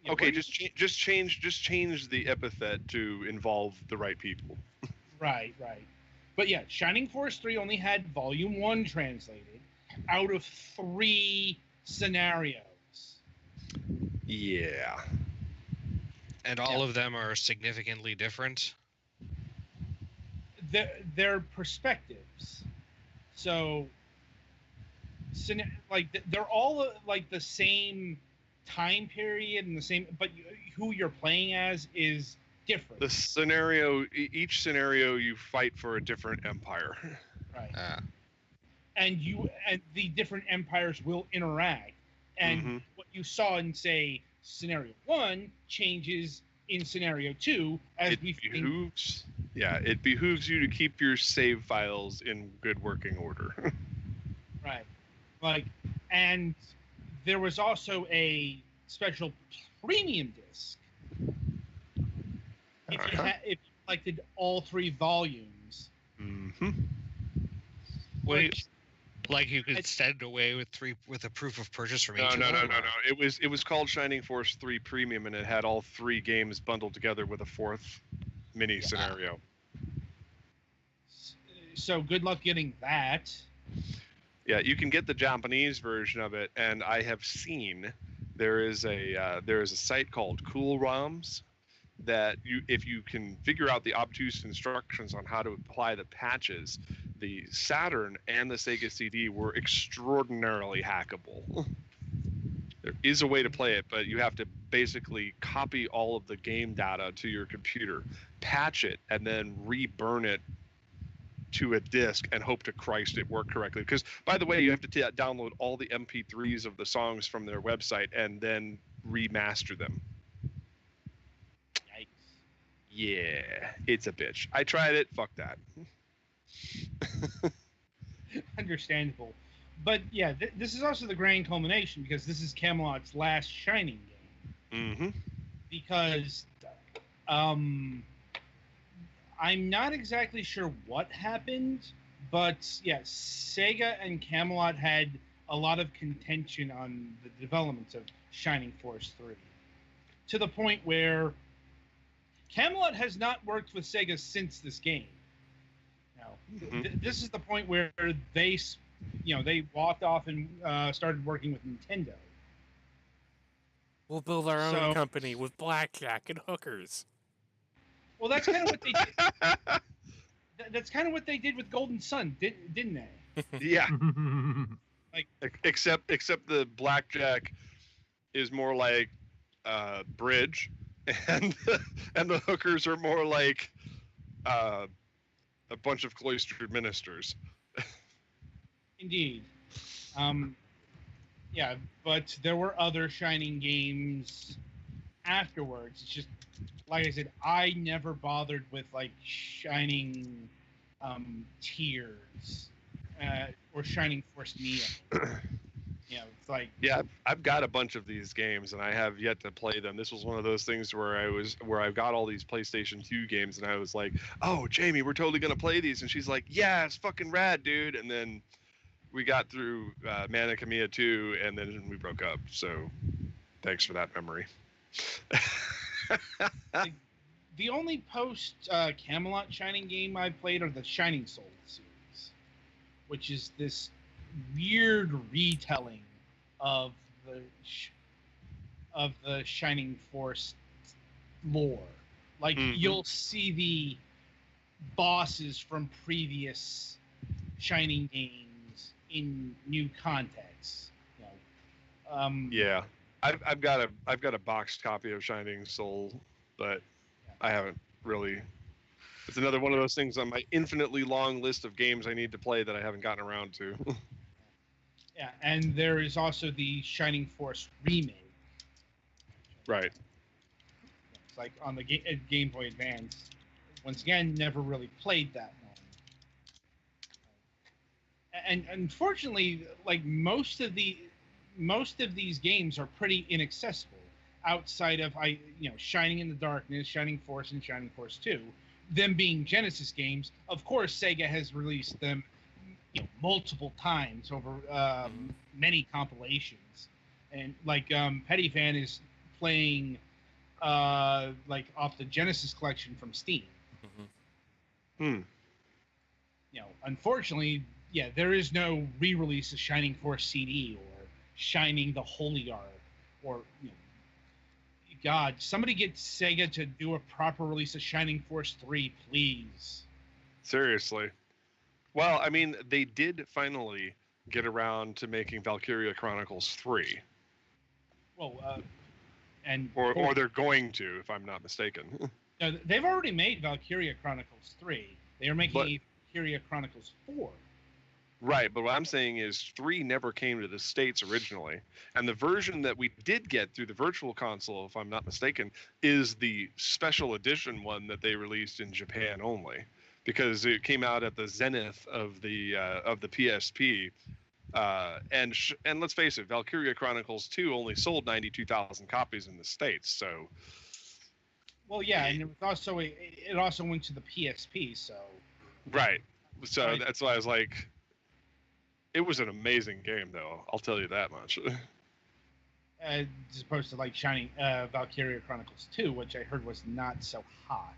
okay, what just change the epithet to involve the right people. Right. But yeah, Shining Force 3 only had Volume 1 translated out of 3 scenarios. Yeah. And all of them are significantly different. Their perspectives. So, they're all like the same time period and the same, but who you're playing as is different. The scenario, each scenario, you fight for a different empire. Right. Ah. And the different empires will interact. And what you saw in, say, scenario 1 changes in scenario 2 as It behooves you to keep your save files in good working order. Right. And there was also a special premium disc if you selected all 3 volumes. Mm-hmm. Wait, like you could send away with a proof of purchase from each No. of them? It was called Shining Force 3 Premium, and it had all 3 games bundled together with a 4th mini scenario. So good luck getting that. Yeah, you can get the Japanese version of it, and I have seen there is a site called Cool ROMs that if you can figure out the obtuse instructions on how to apply the patches, the Saturn and the Sega CD were extraordinarily hackable. There is a way to play it, but you have to basically copy all of the game data to your computer, patch it, and then reburn it to a disc and hope to Christ it worked correctly. Because, by the way, you have to download all the MP3s of the songs from their website and then remaster them. Yikes. Yeah, it's a bitch. I tried it. Fuck that. Understandable. But yeah, this is also the grand culmination because this is Camelot's last Shining game. Mm-hmm. Because I'm not exactly sure what happened, but yeah, Sega and Camelot had a lot of contention on the development of Shining Force 3. To the point where Camelot has not worked with Sega since this game. Now, this is the point where they walked off and started working with Nintendo. We'll build our own So- company with blackjack and hookers. Well, that's kind of what they did. That's kind of what they did with Golden Sun, didn't they? Yeah, except the blackjack is more like bridge, and the hookers are more like a bunch of cloistered ministers. Indeed. Yeah, but there were other Shining games afterwards. It's just, like I said, I never bothered with like Shining Tears or Shining Force Neo. It's like, Yeah, I've got a bunch of these games and I have yet to play them. This was one of those things where I've got all these PlayStation 2 games and I was like, "Oh, Jamie, we're totally gonna play these," and she's like, "Yeah, it's fucking rad, dude." And then we got through Mangagamer 2 and then we broke up. So thanks for that memory. the only post Camelot Shining game I played are the Shining Soul series, which is this weird retelling of the Shining Force lore. Like you'll see the bosses from previous Shining games in new contexts. Yeah, I've got a boxed copy of Shining Soul, but I haven't really. It's another one of those things on my infinitely long list of games I need to play that I haven't gotten around to. Yeah, and there is also the Shining Force remake. Right. It's like on the Game Boy Advance. Once again, never really played that one. And unfortunately, like most of these games are pretty inaccessible outside of Shining in the Darkness, Shining Force, and Shining Force 2. Them being Genesis games, of course, Sega has released them multiple times over many compilations, and like Petty Fan is playing like off the Genesis collection from Steam. Unfortunately, there is no re-release of Shining Force CD or Shining the Holy Ark, or God, somebody get Sega to do a proper release of Shining Force 3, please. Seriously. Well, I mean, they did finally get around to making Valkyria Chronicles 3. Well, and or they're going to, if I'm not mistaken. No, they've already made Valkyria Chronicles 3. They are making Valkyria Chronicles 4. Right, but what I'm saying is 3 never came to the States originally. And the version that we did get through the Virtual Console, if I'm not mistaken, is the special edition one that they released in Japan only. Because it came out at the zenith of the PSP. And let's face it, Valkyria Chronicles 2 only sold 92,000 copies in the States, so... Well, yeah, and it also went to the PSP, so... Right. So that's why I was like... It was an amazing game, though. I'll tell you that much. As opposed to, like, Shining Valkyria Chronicles 2, which I heard was not so hot.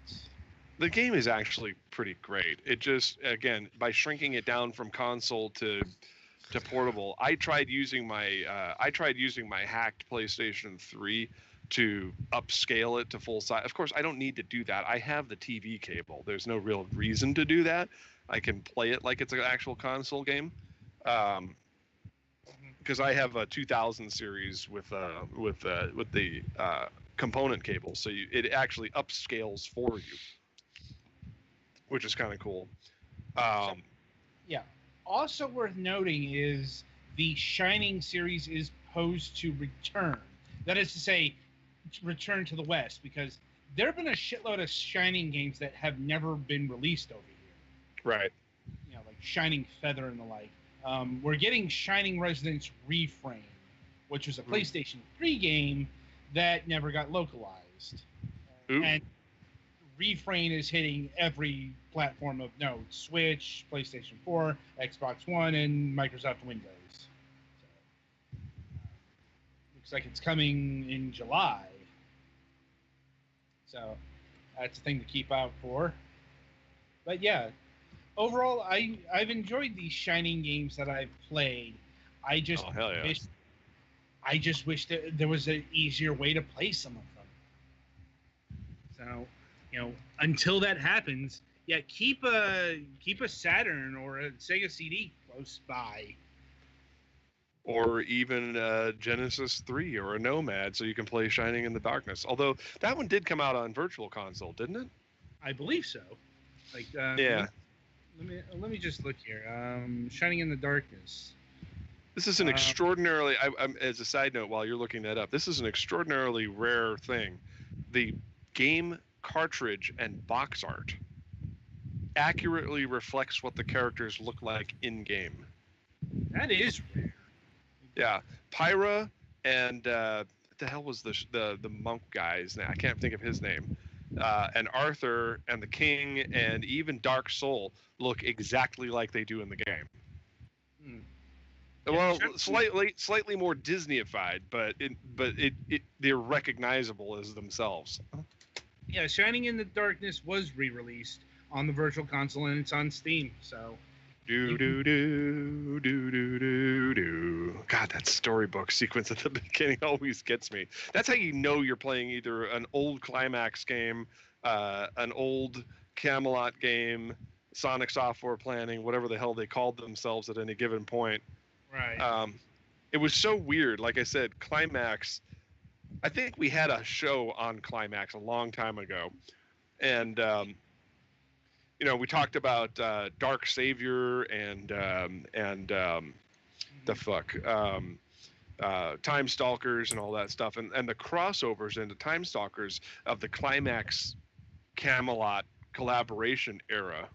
The game is actually pretty great. It just, again, by shrinking it down from console to portable, I tried using my hacked PlayStation 3 to upscale it to full size. Of course, I don't need to do that. I have the TV cable. There's no real reason to do that. I can play it like it's an actual console game. Because I have a 2000 series with the component cable, so it actually upscales for you, which is kind of cool. Yeah. Also worth noting is the Shining series is posed to return. That is to say, return to the West, because there have been a shitload of Shining games that have never been released over here. Right. Like Shining Feather and the like. We're getting Shining Residence Reframe, which was a PlayStation 3 game that never got localized. And Reframe is hitting every platform of note: Switch, PlayStation 4, Xbox One, and Microsoft Windows. So, looks like it's coming in July. So that's a thing to keep out for. But yeah, overall, I've enjoyed these Shining games that I've played. I just I just wish that there was an easier way to play some of them. So, until that happens, yeah, keep a Saturn or a Sega CD close by. Or even Genesis 3 or a Nomad, so you can play Shining in the Darkness. Although that one did come out on Virtual Console, didn't it? I believe so. Like, Yeah. Let me just look here. Shining in the Darkness. This is an extraordinarily, as a side note, while you're looking that up, this is an extraordinarily rare thing. The game cartridge and box art accurately reflects what the characters look like in game. That is rare. Yeah, Pyra and what the hell was the monk guy's name? I can't think of his name. And Arthur and the King and even Dark Soul look exactly like they do in the game. Hmm. Well, slightly more Disneyified, but they're recognizable as themselves. Yeah, Shining in the Darkness was re-released on the Virtual Console and it's on Steam. So. Do do do do do do do. God, that storybook sequence at the beginning always gets me. That's how you know you're playing either an old Climax game, an old Camelot game, Sonic Software Planning, whatever the hell they called themselves at any given point. Right. It was so weird. Like I said, Climax. I think we had a show on Climax a long time ago, and we talked about Dark Savior and the fuck Time Stalkers and all that stuff, and the crossovers into Time Stalkers of the Climax Camelot collaboration era.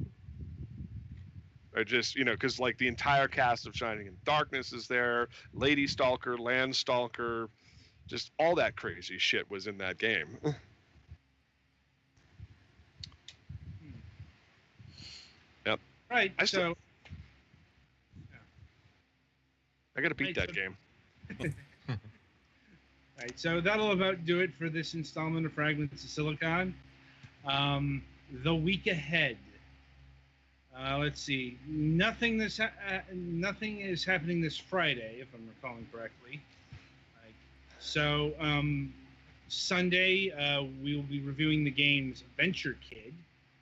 Just because like the entire cast of Shining in Darkness is there, Lady Stalker, Land Stalker, just all that crazy shit was in that game. Yep. Right. I gotta beat that game. Right. So that'll about do it for this installment of Fragments of Silicon. The week ahead. Let's see. Nothing is happening this Friday, if I'm recalling correctly. So Sunday we will be reviewing the game's Venture Kid,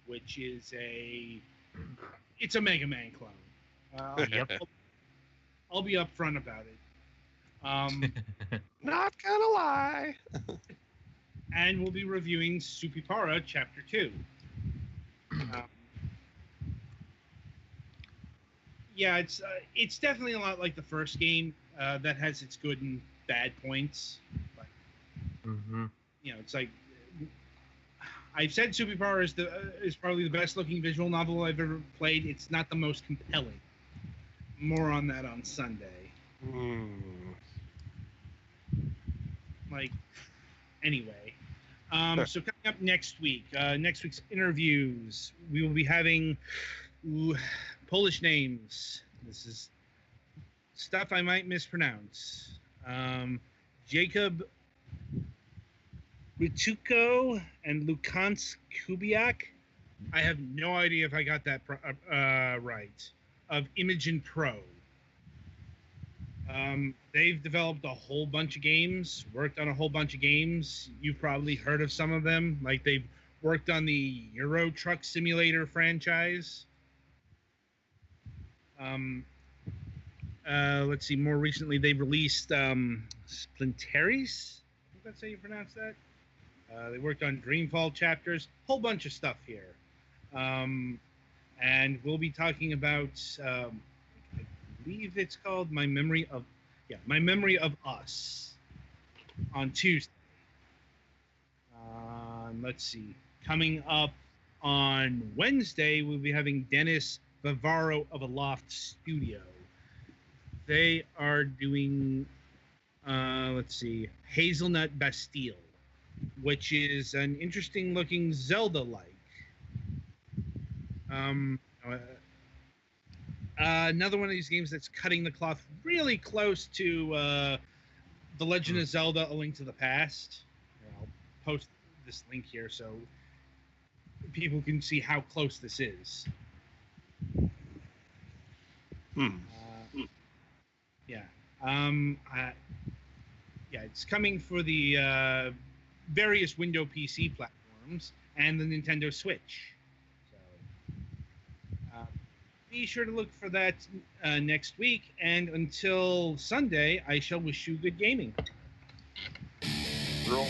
which is it's a Mega Man clone. Yep. I'll be upfront about it. Not gonna lie. And we'll be reviewing Supipara Chapter 2. Yeah, it's definitely a lot like the first game that has its good and bad points. But, it's like I've said Supipara is probably the best looking visual novel I've ever played. It's not the most compelling. More on that on Sunday. Anyway. So coming up next week, next week's interviews, we will be having Polish names. This is stuff I might mispronounce. Jacob Rytuko and Lukansk Kubiak. I have no idea if I got that right. Of Imogen Pro. They've developed a whole bunch of games, worked on a whole bunch of games. You've probably heard of some of them. Like they've worked on the Euro Truck Simulator franchise. Let's see. More recently, they released Splinteris. I think that's how you pronounce that. They worked on Dreamfall chapters. Whole bunch of stuff here. And we'll be talking about. I believe it's called My Memory of Us on Tuesday. Let's see. Coming up on Wednesday, we'll be having Dennis Vivaro of Aloft Studio. They are doing, let's see, Hazelnut Bastille, which is an interesting looking Zelda-like. Another one of these games that's cutting the cloth really close to The Legend of Zelda: A Link to the Past. I'll post this link here so people can see how close this is. Yeah. it's coming for the various Windows PC platforms and the Nintendo Switch. So be sure to look for that next week. And until Sunday, I shall wish you good gaming. Roll.